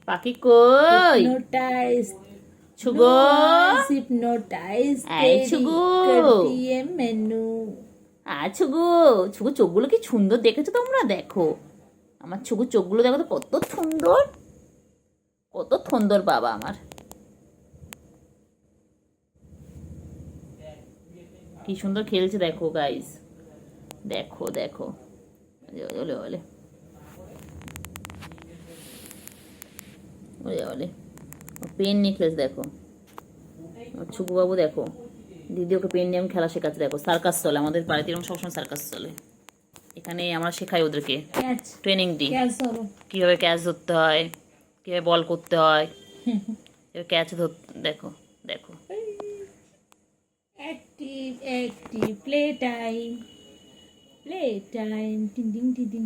পাখি কই, হিপনোটাইজ ছুগো হিপনোটাইজ এই ছুগু দিয়ে মেনু। ছুগু চোখগুলো কি সুন্দর দেখেছো তোমরা? দেখো আমার ছুগু চোখগুলো, দেখো তো কত সুন্দর বাবা আমার। কি সুন্দর খেলছে দেখো গাইস, দেখো পেন নিয়ে খেলছে দেখো ছুকু বাবু। দেখো দিদি ওকে পেন নিয়ে আমি খেলা শেখাচ্ছে। দেখো সার্কাস চলে আমাদের বাড়িতে, এরকম সবসময় সার্কাস চলে। এখানে আমরা শেখাই ওদেরকে, ট্রেনিং দিই কিভাবে ক্যাচ ধরতে হয়, কিভাবে বল করতে হয়, ক্যাচ ধরতে। দেখো অ্যাক্টিভ প্লে টাইম টিং টিং টিং।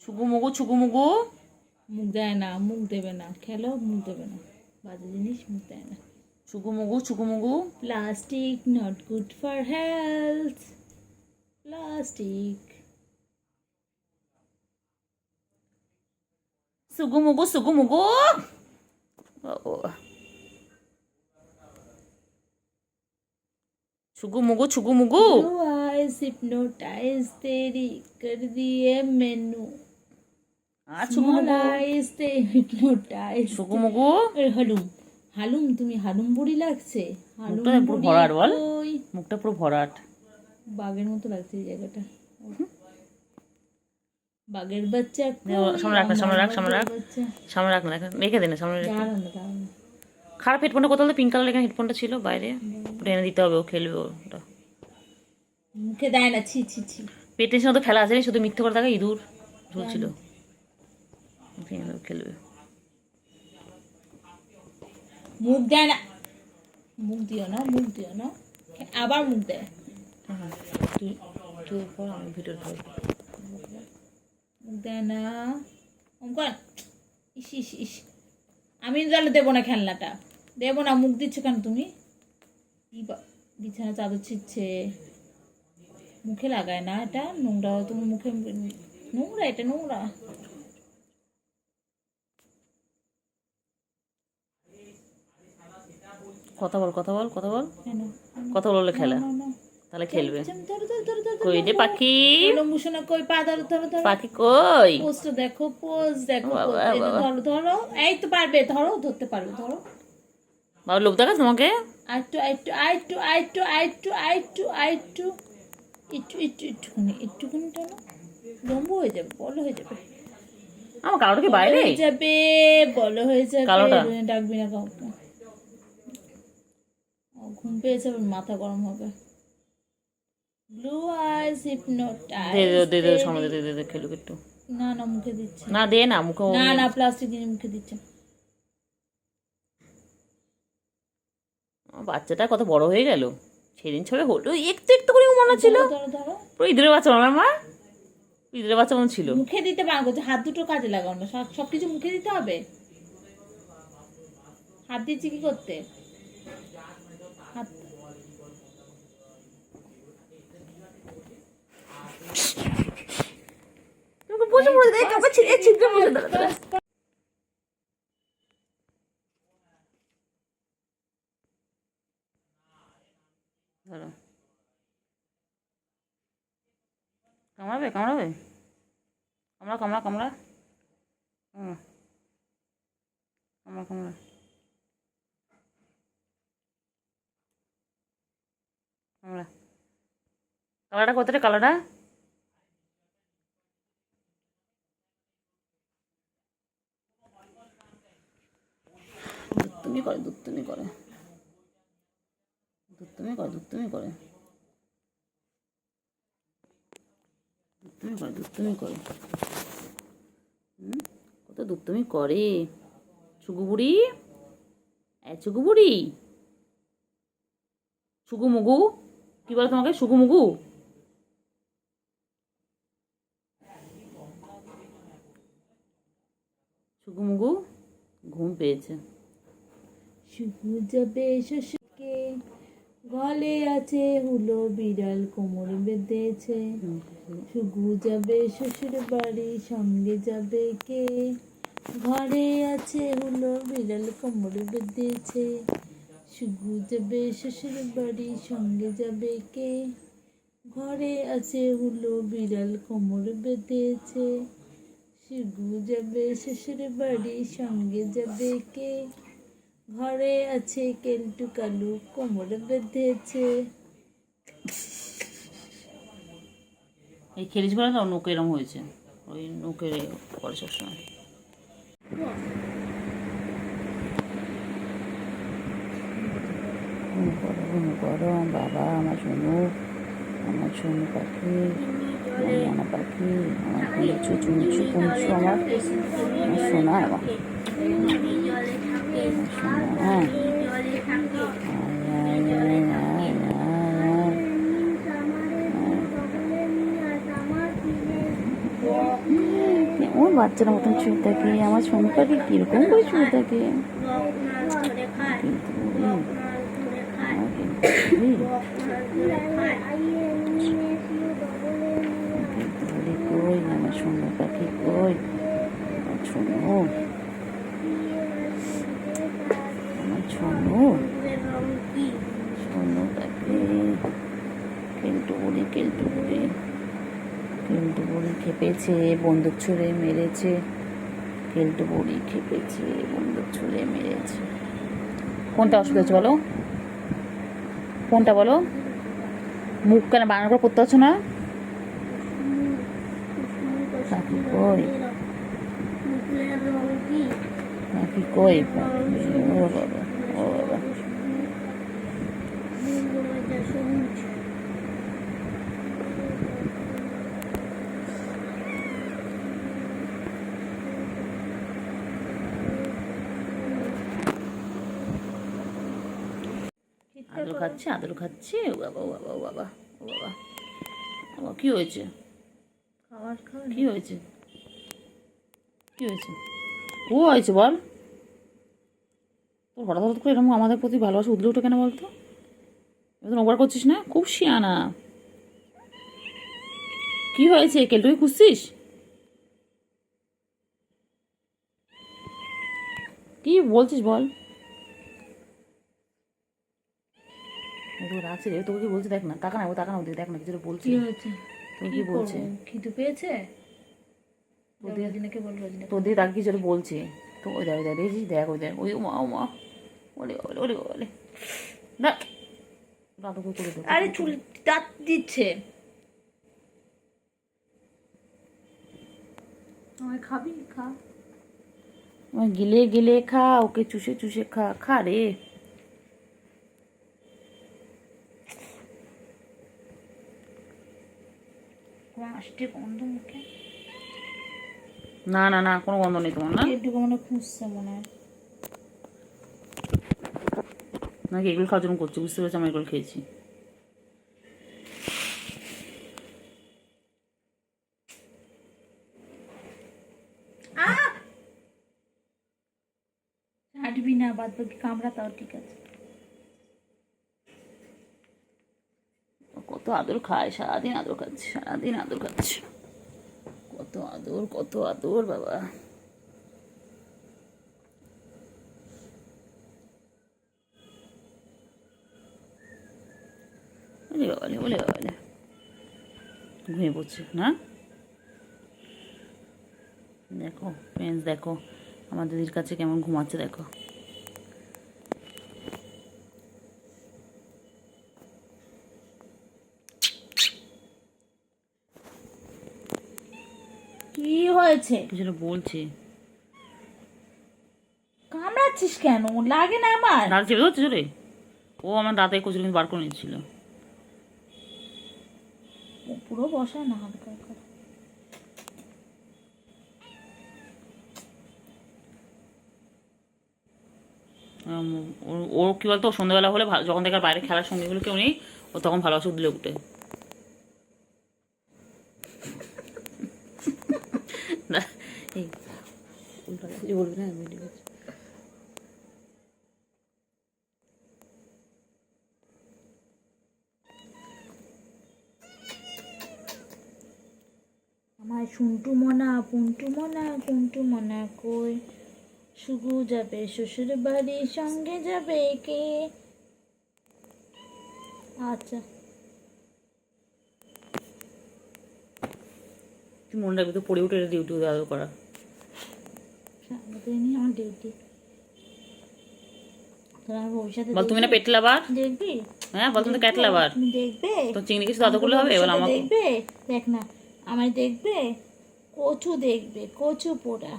ছুকু মুগু মুখ দেয় না, মুখ দেবে না, খেলো মুখ দেবে না, বাজে জিনিস মুখ দেয় না। ছুকু মুগু plastic not good for health, plastic. ছুকু মুগু छुगू मुगू हिप्नोटाइज तेरी कर दिए मेनू। छुगू आइज ते हिप्नोटाइज छुगू मुगू হালুম হালুম, তুমি হালুম বুড়ি লাগছে। মুখটা পুরো ভরাট বল, মুখটা পুরো ভরাট, বাঘের মতো লাগছে এই জায়গাটা। বাঘের বাচ্চা সামনে রাখ না, রেখে দে না, সামনে খারাপ হেডফোনটা কোথাও পিঙ্ক কালার এখানে হেডফোনটা ছিল বাইরে, ওটা এনে দিতে হবে, ও খেলবে ওটা। মুখে দেয় না, ছি ছি ছি। পেটের সাথে খেলা আছে, শুধু মিথ্যে করে দেখা, ইঁদুর ঝুলছিল, খেলবে। মুখ দেয় না, মুখ দিও না, আবার মুখ দেয়। তুই পর, আমি ভিডিও মুখ দেয় না অঙ্কন। ইস আমি তাহলে দেবো না, খেলনাটা দেবো না। মুখ দিচ্ছ কেন তুমি? বিছানা চাদর ছিচ্ছে, মুখে লাগায় না, এটা নোংরা, তুমি মুখে নোংরা, এটা নোংরা। কথা বল কথা বল কথা বল, কেন? কথা বললে খেলা, তাহলে খেলবে। কই রে পাখি, মুসনা কই, পা ধরো ধরো ধরো, পাখি কই? পোজটা দেখো, পোজ দেখো, বাবা, pose। এটা বাবা। ধরো ধরো, এই তো পারবে, ধরো, ধরতে পারবে, ধরো। বাবা লোভ দেখাস তোমাকে? আইটু আইটু আইটু আইটু আইটু আইটু আইটু একটু একটু একটুখানি একটুখানি টানো, লম্বা হয়ে যাবে, বড় হয়ে যাবে, আমার কালোটা কি বাইরে? হয়ে যাবে, বড় হয়ে যাবে। কালোটা? ডাকবি না কাউকে। ঘুম পেয়েছে, আবার মাথা গরম হবে। ব্লু আইস দে দে দে দে, হিপনোটাইজ। সামনে দে দে দে, খেলুক একটু। না না, মুখে দিচ্ছে। না দে না মুখে। না না, প্লাস্টিক দিয়ে মুখে দিচ্ছে। আমার বাচ্চাটা কত বড় হয়ে গেল, সেদিন ছবে হলো একটু একটু করে মনে ছিল। ধরো ধরো, পুরো ইঁদুরের বাচ্চা আমার মা, ইঁদুরের বাচ্চা মনে ছিল। মুখে দিতে পারবো, হাত দুটো কাজে লাগাও না, সবকিছু মুখে দিতে হবে। হাত দিচ্ছি কি করতে? হাত তোমাকে বসে পড়ে দেয়, তোকে ছিঁড়ে ছিঁড়ে বসে দাঁড়া দাঁড়া। ধরো, কামড়াবে কামড়াবে, কামড়া কামড়া কামড়া, হুম, কামড়া কামড়া, কামড়া। কালারটা কত রে, কালারটা? দুত্তুমি করে দুত্তুমি করে দুত্তুমি করে দুত্তুমি করে দুত্তুমি করে দুত্তুমি করে, কত দুত্তুমি করে। ছুগু বুড়ি, ছুগু বুড়ি, ছুগু মুগু, কি বলে তোমাকে, ছুগু মুগু? ছুগু মুগু ঘুম পেয়েছে। শুকু যাবে শ্বশুরকে, গলে আছে হুলো, বিড়াল কোমর বেঁধেছে। শুকু যাবে শ্বশুর বাড়ি, সঙ্গে যাবে কে? ঘরে আছে হুলো, বিড়াল কোমর বেঁধেছে। শুকু যাবে শ্বশুর বাড়ি, সঙ্গে যাবে কে? ঘরে আছে হুলো, বিড়াল কোমর বেঁধেছে। শুকু যাবে শ্বশুর বাড়ি, সঙ্গে যাবে কে? ঘরে আছে কেলটু কালু, কোমর বেঁধেছে। এই খেলিস বলে তো নোকে এরম হয়েছে, ওই নোকে করে সবসময়। গরম বাবা, আমার সোনু, আমার সোনু পাখি, আমার মনা পাখি, আমার কুঞ্চু চুঞ্চু কুঞ্চু, আমার সোনা, আমার সোনা। ওর বাচ্চার মতন শুয়ে থাকে, আমার সোনু পাখি কিরকম করে শুয়ে থাকে। কই আমার সোনু পাখি, কই আমার সোনু, আমার সোনু, সোনু পাখি। কেলটু বুড়ি, কেলটু বুড়ি, কেলটু বুড়ি খেপেছে, বন্দুক ছুঁড়ে মেরেছে। কেলটু বুড়ি খেপেছে, বন্দুক ছুঁড়ে মেরেছে। কোনটা অসুবিধা হচ্ছে বলো, কোনটা বলো? মুখ কেন বানানো করে পড়তে পারছো না? পাখি কই, পাখি কই, পাখি, ও বাবা, ও বাবা। আদর খাচ্ছে, আদর খাচ্ছে, ও বাবা, ও বাবা, ও বাবা, ও বাবা, ও কি হয়েছে? খাবার খাওয়া কি হয়েছে? কি হয়েছে? ও হয়েছে বল, তোর হঠাৎ হঠাৎ করে এরকম আমাদের প্রতি ভালোবাসা উঠলে ওঠে কেন বলতো? এখন ওভার করছিস না, খুব শিয়ানা। কি হয়েছে, কেলটুকে খুঁজছিস? কি বলছিস বল। রাখছি রে, তোকে কি বলছে দেখ না, তাকা না, ও তাকা না, ওদিকে দেখ না, কিছু বলছি। কি হয়েছে? তোকে কি বলছে? খিদে পেয়েছে? রোজিনাকে বল, রোজিনা। তোর দিকে তাকে কিছু একটা বলছে। তো ওই দেখ, ওই দেখ, দেখছিস, দেখ, ওই দেখ, ওই মা, ও মা, ওলে ওলে ওলে ওলে, না দাদুকে করে দেবো। আরে চুল দাঁত দিচ্ছে। আমায় খাবি? খা। গিলে গিলে খা, ওকে চুষে চুষে খা, খা রে। আসতে গন্ধ মুখে। না না না, কোনো গন্ধ নেই তোমার, না একটু মনে খুঁজছে মনে হয়। নাকি এগুলো খাওয়ার জন্য করছি, বুঝতে পেরেছি, আমি এগুলো খেয়েছি। হাঁটবি না, বাদ বাকি কামড়া তাও ঠিক আছে। কত আদর খায়, সারাদিন আদর খাচ্ছে, সারাদিন আদর খাচ্ছে, কত আদর, কত আদর বাবা। ওলে বাবালে, ওলে বাবালে, ঘুমিয়ে পড়ছে না। দেখো ফ্রেন্ডস, দেখো আমার দিদির কাছে কেমন ঘুমাচ্ছে, দেখো। কি হয়েছে? কিছু একটা বলছে। কামড়াচ্ছিস কেন? লাগে না আমার? দাঁত চেপে ধরছে রে, ও আমার দাঁতে কচুরি কিন্তু বার করে নিচ্ছিল। পুরো বসায় না, হালকা করে। ও কি বলতো, সন্ধ্যাবেলা হলে যখন দেখার বাইরে খেলার সঙ্গীগুলো কেউ নেই, ও তখন ভালোবাসে উঠলে উঠে। এই বলবি না, আমার শুন্টু মনা, পুন্টু মনা, কুন্টু মনা কই? শুগু যাবে শ্বশুর বাড়ি, সঙ্গে যাবে কে? আচ্ছা, তুই মনে রাখবি তো, পড়ে উঠে ডিউটি আদর করা। সারাদিনই আমার ডিউটি। তোর আমার ভবিষ্যতে বল তুমি না পেটলা বার, দেখবি? হ্যাঁ বল তুমি তো ক্যাটলা বার, তুমি দেখবে? তো চিংড়ি কিছু আদর করলে হবে, এবার ভবিষ্যতে আমাকে দেখবে? দেখ না, আমায় দেখবে? কচু দেখবে, কচু পোড়া।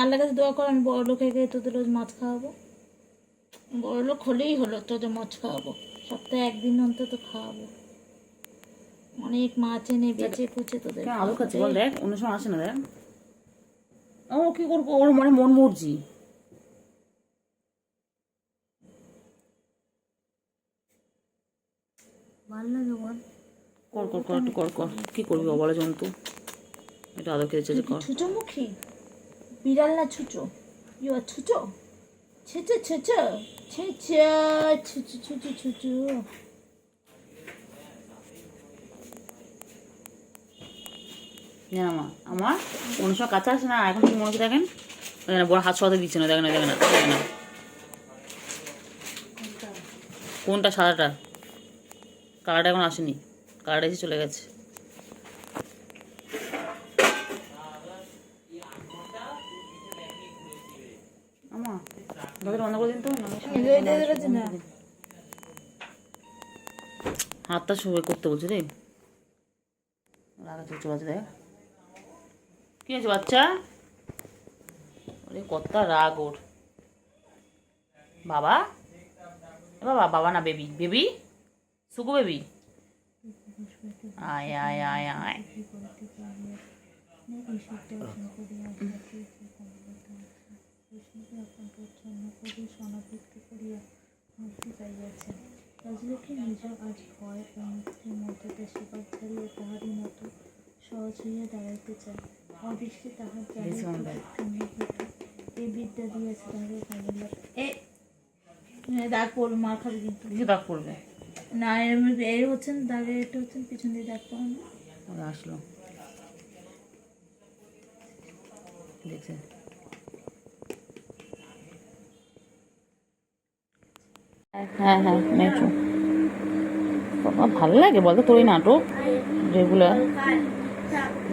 আল্লাহর কাছে দোয়া কর আমি বড় লোক হয়ে গিয়ে তোদের রোজ মাছ খাওয়াবো। বড় লোক হলেই হলো, তোদের মাছ খাওয়াবো, সপ্তাহে একদিন অন্তত খাওয়াবো। অনেক মাছ এনে বেচে কুচে তোদের কেন আদর খাচ্ছে খাওয়াবো। বল, দেখ অন্য সময় আসে না, দেখ ও কি করবো, ওর মানে মন মর্জি। ভাল লাগে বল? কর কর কর, একটু কর কর, কি করবি অবলা জন্তু, এটা আদর খেতে চেয়েছে, কর। ছুচোমুখী বিড়াল না ছুচো? ইউ আর ছুচো, ছুচো ছুচো, ছুচো ছুচো ছুচো ছুচো। জানা মা আমার অন্য সময় কাছে আসে না, এখন কি মনে হচ্ছে দেখেন, দেখেন বড় হাত সরাতে দিচ্ছে না, দেখেন না, দেখেন না, দেখেন না। কোনটা, সাদাটা? কালারটা এখন আসেনি, কালারটা এসে চলে গেছে। আমা দরজা বন্ধ করে দিন তো, হাতটা শুয়ে করতে বলছে রে, রাগা চলছে বাজে, দেখ কি আছে বাচ্চা, ওরে কতটা রাগ ওর। বাবা, বাবা, বাবা না, বেবি, বেবি, সুকু বেবি, আয় আয় আয় আয়। রাজলক্ষ্মী নিজ আজ ভয় ও মুক্তির মধ্যে সেবার ছাড়িয়ে তাহারই মতো সহজ হইয়া দাঁড়াইতে চায়। অদৃষ্টে তাহার জানিত এই বিদ্যা দিয়েছে তাহাকে কামিলা। দাগ পড়বে, মার খাবে কিন্তু। কিছু দাগ পড়বে না এর হচ্ছে না দাগে, এটা হচ্ছে না, পিছন দিয়ে দাগ পড়বে। ওরা আসলো দেখছে। হ্যাঁ হ্যাঁ মেট্রো বাবা ভালো লাগে বলতো তোর এই নাটক রেগুলার।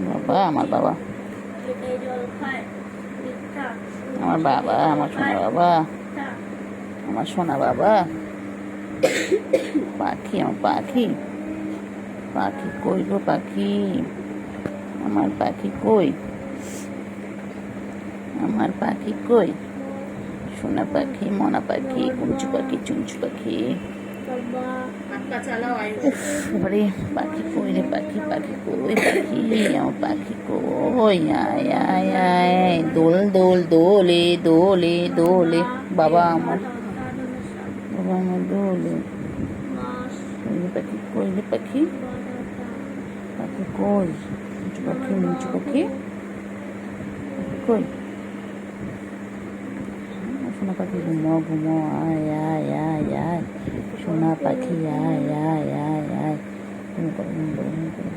বাবা আমার বাবা, আমার বাবা, আমার সোনা বাবা, আমার সোনা বাবা, পাখি আমার পাখি, পাখি কই গো পাখি, আমার পাখি কই, আমার পাখি কই, সোনা পাখি, মনা পাখি, কুঞ্চু পাখি, চুঞ্চু পাখি। আরে পাখি কই রে পাখি, পাখি কই পাখি, আমার পাখি কই, আয় আয় আয়, দোল দোল দোলে দোলে দোলে, বাবা আমার, বাবা আমার দোলে। কই রে পাখি, কই রে পাখি, পাখি কই, কুঞ্চু পাখি, মিঞ্চু পাখি, পাখি কই, সোনা পাখি ঘুমো ঘুমো, আয় আয় আয় আয়, সোনা পাখি আয় আয় আয় আয়, ঘুম করো ঘুম করো ঘুম করো,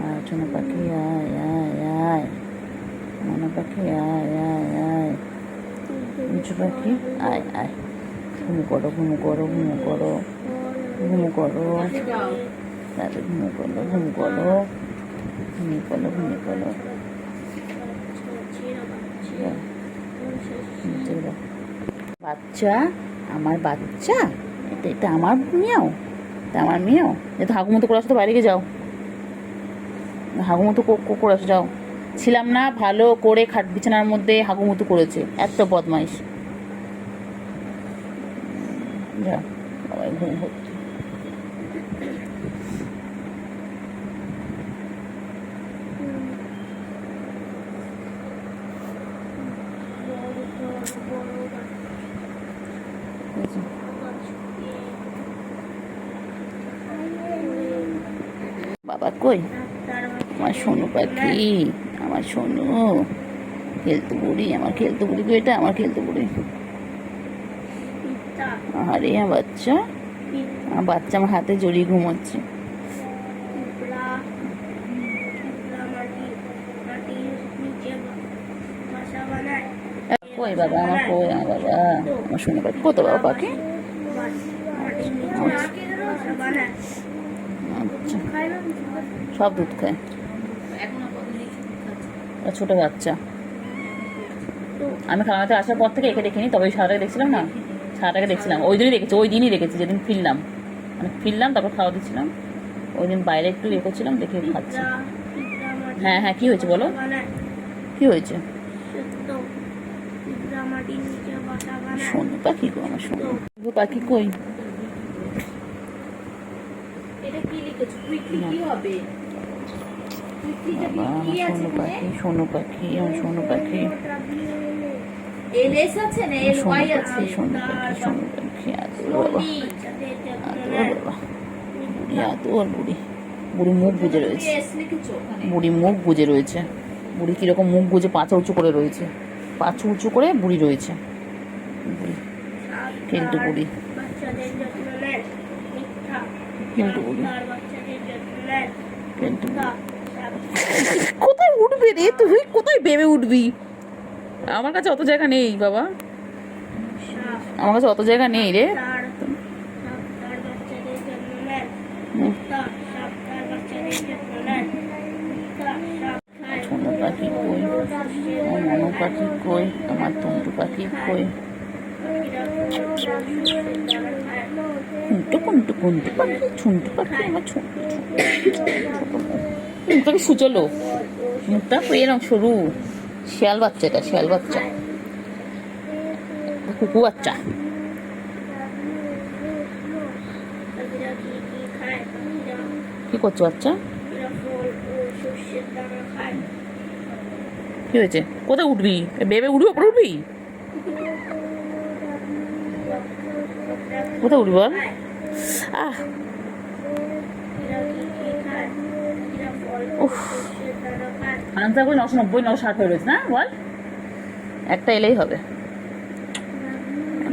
আয় সোনা পাখি আয় আয় আয়, মনা পাখি আয় আয় আয়, মিঠু পাখি আয় আয়, ঘুম করো ঘুম করো ঘুম করো ঘুম করো, তাহলে ঘুম করো ঘুম করো ঘুমিয়ে পড়ো ঘুমিয়ে পড়ো। বাচ্চা, আমার বাচ্চা, এটা এটা আমার মেয়েও, এটা আমার মেয়েও, যেহেতু হাগুমতো করে আসো তো বাইরে গিয়ে যাও, হাগুমতো করে আসো যাও। ছিলাম না ভালো করে খাট বিছানার মধ্যে হাগুমতো করেছে, এত বদমাইশ। যাও বাবাই ঘুম হচ্ছে। বাবা কই, আমার সোনু পাখি, আমার সোনু, খেলতে বুড়ি, আমার খেলতে বুড়ি গো, এটা আমার খেলতে বুড়ি। আরে আমার বাচ্চা, আমার বাচ্চা আমার হাতে জড়িয়ে ঘুমোচ্ছে। কই বাবা আমার, কই আমার বাবা, আমার সোনু পাখি, কত বাবা পাখি। আচ্ছা সব দুধ খায়, ছোট বাচ্চা। আমি খালামাতে আসার পর থেকে একে দেখিনি, তবে ওই সারাটাকে দেখছিলাম না, সারাটাকে দেখছিলাম ওই দিনই দেখেছি, ওই দিনই দেখেছি যেদিন ফিরলাম, মানে ফিরলাম তারপর খাওয়া দিচ্ছিলাম, ওই দিন বাইরে একটু ইয়ে করছিলাম দেখে খাচ্ছি। হ্যাঁ হ্যাঁ কি হয়েছে বলো, কি হয়েছে? সোনু পাখি গো, আমার সোনু পাখি কই, বাবা আমার সোনু পাখি, সোনু পাখি, আমার সোনু পাখি, সোনু পাখি, সোনু পাখি, সোনু পাখি, আদর বাবা, আদর বাবা, বুড়ি আদর, বুড়ি, বুড়ি মুখ বুজে রয়েছে, বুড়ি মুখ বুজে রয়েছে, বুড়ি কিরকম মুখ বুজে পাঁচা উঁচু করে রয়েছে, পাঁচু উঁচু করে বুড়ি রয়েছে, বুড়ি কিন্তু বুড়ি, কিন্তু বুড়ি, কিন্তু কোথায় উঠবে রে তুই, কোথায় ভেবে উঠবি? আমার কাছে অত জায়গা নেই বাবা, আমার কাছে অত জায়গা নেই রে। সোনু পাখি কই, আমার মনু পাখি কই, আমার টুন্টু পাখি কই, কুন্টু কুন্টু কুন্টু পাখি, ছুন্টু পাখি, আমার ছুন্টু, মুখটাকে সুচলো, মুখটা এরকম সরু, শিয়াল বাচ্চা, এটা শিয়াল বাচ্চা, কুকু বাচ্চা। কি করছো বাচ্চা, কি হয়েছে, কোথায় উঠবি, বেবে উঠবি, ওপরে উঠবি, কোথায় উঠবি বল, আহ আনসার করে 990 960 হয়ে রয়েছে না বল, একটা এলেই হবে।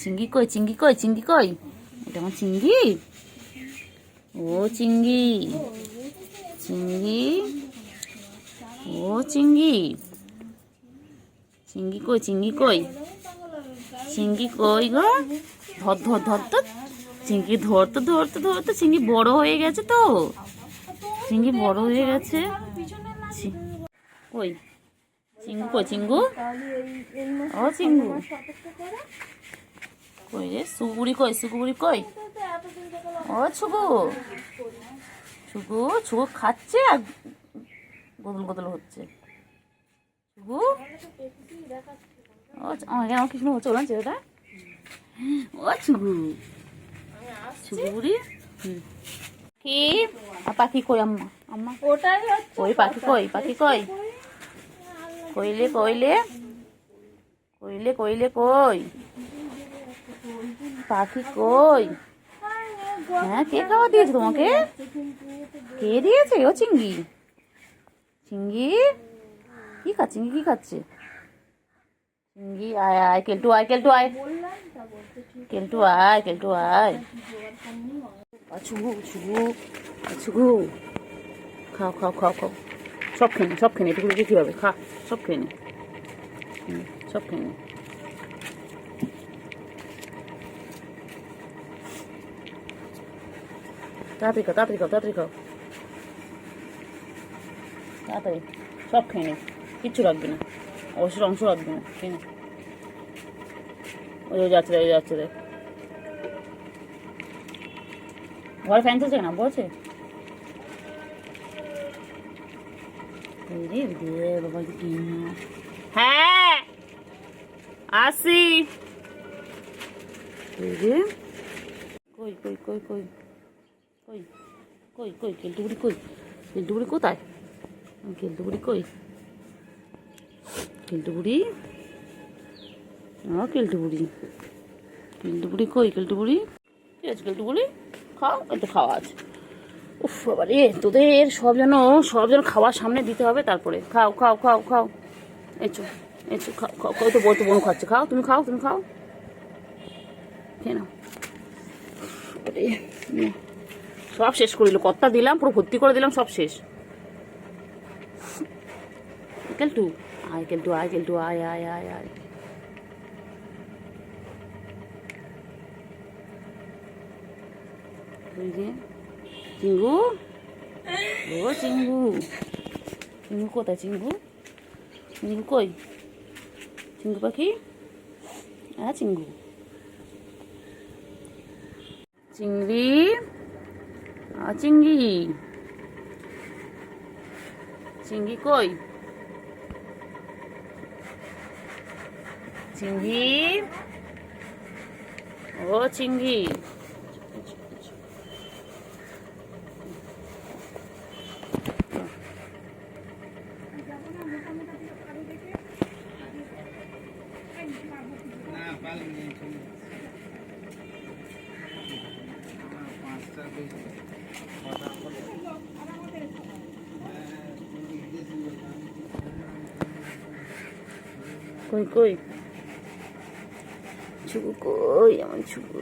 চিংড়ি কই, চিংড়ি কই, চিংড়ি কই? এটা আমার চিংড়ি। ও চিংড়ি, চিংড়ি, ও চিংড়ি, চিংড়ি কই, চিংড়ি কই, চিংড়ি কই গো? ধর ধর ধর তো, চিংড়ি ধরতে ধরতে ধরতে চিংড়ি বড় হয়ে গেছে তো, চিংড়ি বড় হয়ে গেছে। কই চিঙ্গু, কই চিঙ্গু? ও চিঙ্গু কই রে? সুগুড়ি কই, সুগুড়ি কই? ও ছুগু, ছুগু, ছুগু খাচ্ছে আর গদল গদল হচ্ছে। ছুগু, ও আমার কি শুনে হচ্ছে ওলান ছেলেটা? ও ছুগু, ছুগুড়ি। কি পাখি কই? আম্মা, আম্মা ওটাই হচ্ছে কই পাখি কই, পাখি কই? কইলে কইলে কইলে কইলে কই? পাখি কই? হ্যাঁ, কে খাওয়া দিয়েছে তোমাকে? কে দিয়েছে? ও চিংড়ি, চিংড়ি কি খাচ্ছে? চিংড়ি কি খাচ্ছে? চিংড়ি আয় আয়, কেলটু আয়, কেলটু আয়, কেলটু আয়, কেলটু আয়। ছুগু, ছুগু, ছুগু, খাও খাও খাও খাও, সব খেয়ে নে, সব খেয়ে নে, এটুকু কি হবে? খা, সব খেয়ে নে, সব খেয়ে নে। তাড়াতাড়ি খাও, তাড়াতাড়ি খাও, তাড়াতাড়ি খাও, তাড়াতাড়ি সব খেয়ে নে, কিচ্ছু রাখবি না, অবশ্যই অংশ রাখবি না, খেয়ে নে। ওই যাচ্ছে দেখ, ওই যাচ্ছে দেখ, ঘরে ফ্যান চলছে না, বলছে বাবা। হ্যাঁ আসি। কই কই কই কই কই কই কই? কেলটুগুড়ি কই? কেলটুগুড়ি কোথায়? কেলটুগুড়ি কই? কেলটুগুড়ি, কেলটুগুড়ি, কেলটুগুড়ি কই? কেলটুগুড়ি কি আছে? কেলটুগুড়ি খাও, একটু খাওয়া আছে। উফ বাবা রে, তোদের সব যেন খাওয়ার সামনে দিতে হবে, তারপরে খাও খাও খাও খাও। এঁচো, এঁচো, খাও খাও, কই তো বলতো বোন খাচ্ছে, খাও তুমি, খাও তুমি, খাও, খেয়ে নাও। সব শেষ করে দিল, কত্তা দিলাম, পুরো ভর্তি করে দিলাম, সব শেষ। কেলটু আয়, কেলটু আয়, কেলটু আয় আয় আয় আয়। চিঙ্গু, ও চিঙ্গু, চিঙ্গু কোথায়? চিঙ্গু, চিঙ্গু কই? চিঙ্গু পাখি, হ্যাঁ চিঙ্গু, চিংড়ি, চিংড়ি, চিংড়ি কই? চিংড়ি, ও চিংড়ি, কই কই? ছুগু কই? আমার ছুগু,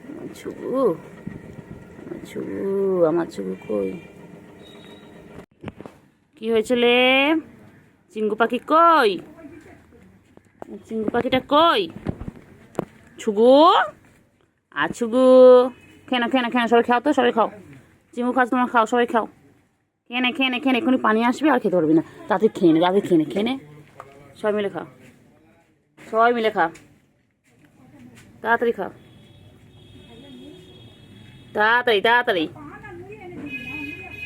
আমার ছুগু, আমার ছুগু, আমার ছুগু কই? কি হয়েছিল? চিঙ্গু পাখি কই? চিঙ্গু পাখিটা কই? ছুগু, আর ছুগু, খেয়ে না, খেয়ে না, খেয়ে না, সবাই খাও তো, সবাই খাও। চিঙ্গু খাও, তোমরা খাও, সবাই খাও, খেয়ে নে, খেয়ে নে, খেয়ে নে, এক্ষুনি পানি আসবে, আর খেতে পারবি না, তাড়াতাড়ি খেয়ে নে, তাড়াতাড়ি খেয়ে নে, খেয়ে নে, সবাই মিলে খাও, সবাই মিলে খা, তাড়াতাড়ি খাও, তাড়াতাড়ি তাড়াতাড়ি,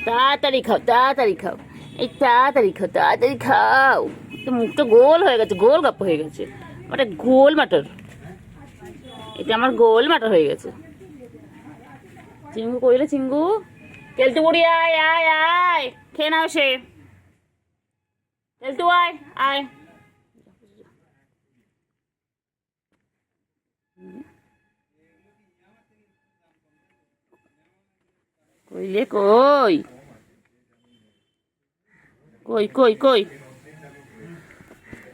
তাড়াতাড়ি খাও, তাড়াতাড়ি খাও, এই তাড়াতাড়ি খাও, তাড়াতাড়ি খাও। তো মুখটা গোল হয়ে গেছে, গোল গাপ্প হয়ে গেছে, ওটা গোল মাটার, এটা আমার গোল মাটার হয়ে গেছে। চিঙ্গু কইলে? চিঙ্গু, কেলটু বুড়ি আয় আয় আয়, খেয়ে নাও সে, কেলটু আয় আয়। কইলে কই? কই কই কই?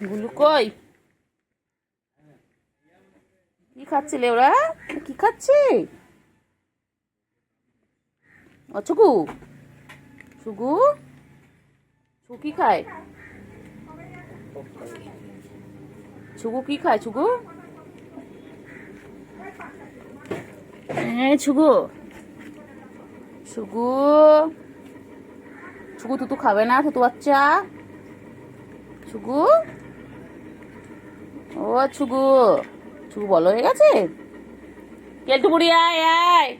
গুলু কই? কি খাচ্ছিলে ওরা? কি খাচ্ছে? ও ছুকু, ছুকু, ছুকু কি খায়? ছুকু কি খায়? ছুকু, ছুকু, ছুকু, ছুকু তুতু খাবে না? তুতু বাচ্চা, ছুকু, ও ছুকু, ছুকু বলো হয়ে গেছে? কেলটু বুড়ি আয় আয়।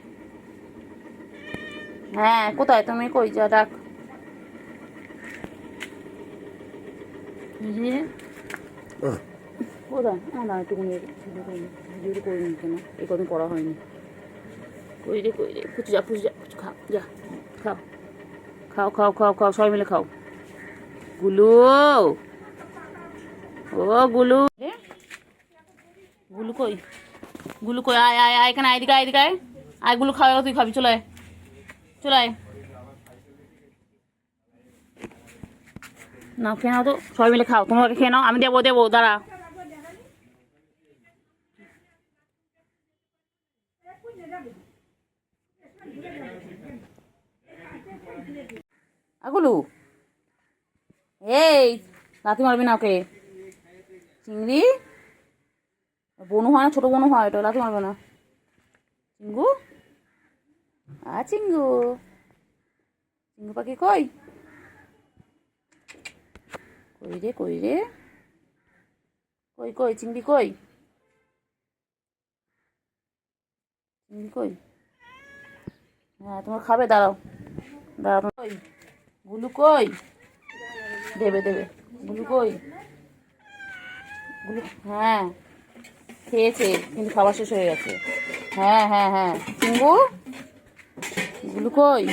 হ্যাঁ কোথায় তুমি? কই যা ডাক। কোথায়? না একটুখানি ভিডিওটা করে নি কেন? এই কদিন করা হয়নি। কই রে পুচু যা পুচু খাও যা, খাও খাও খাও খাও খাও সবাই মিলে খাও। গুলু, ও গুলু, গুলু কই? গুলু কই? আয় আয় আয়, এখানে আয়, এদিকে আয়, এদিকে আয়। আয় গুলু খাওয়া তুই খাবি, চলে আয়, চলে আয়। না খেয়ে নাও তো, সবাই মিলে খাও। তোমরা খেয়ে নাও, আমি দেবো দেবো, দাঁড়া। গুলু, এই লাথি মারবি না ওকে। চিংড়ি বনু হয় না, ছোট বনু হয়, ওটা লাথি মারবে না। চিঙ্গু, চিঙ্গু, চিঙ্গু পাখি কই? কই রে কই রে, কই কই চিংড়ি কই? চিংড়ি কই? হ্যাঁ তোমার খাবে, দাঁড়াও দাঁড়াও। কই গুলু কই? দেবে দেবে। গুলু কই? গুলু, হ্যাঁ খেয়েছে কিন্তু খাবার শেষ হয়ে গেছে। হ্যাঁ হ্যাঁ হ্যাঁ। চিঙ্গু, গুলু কই?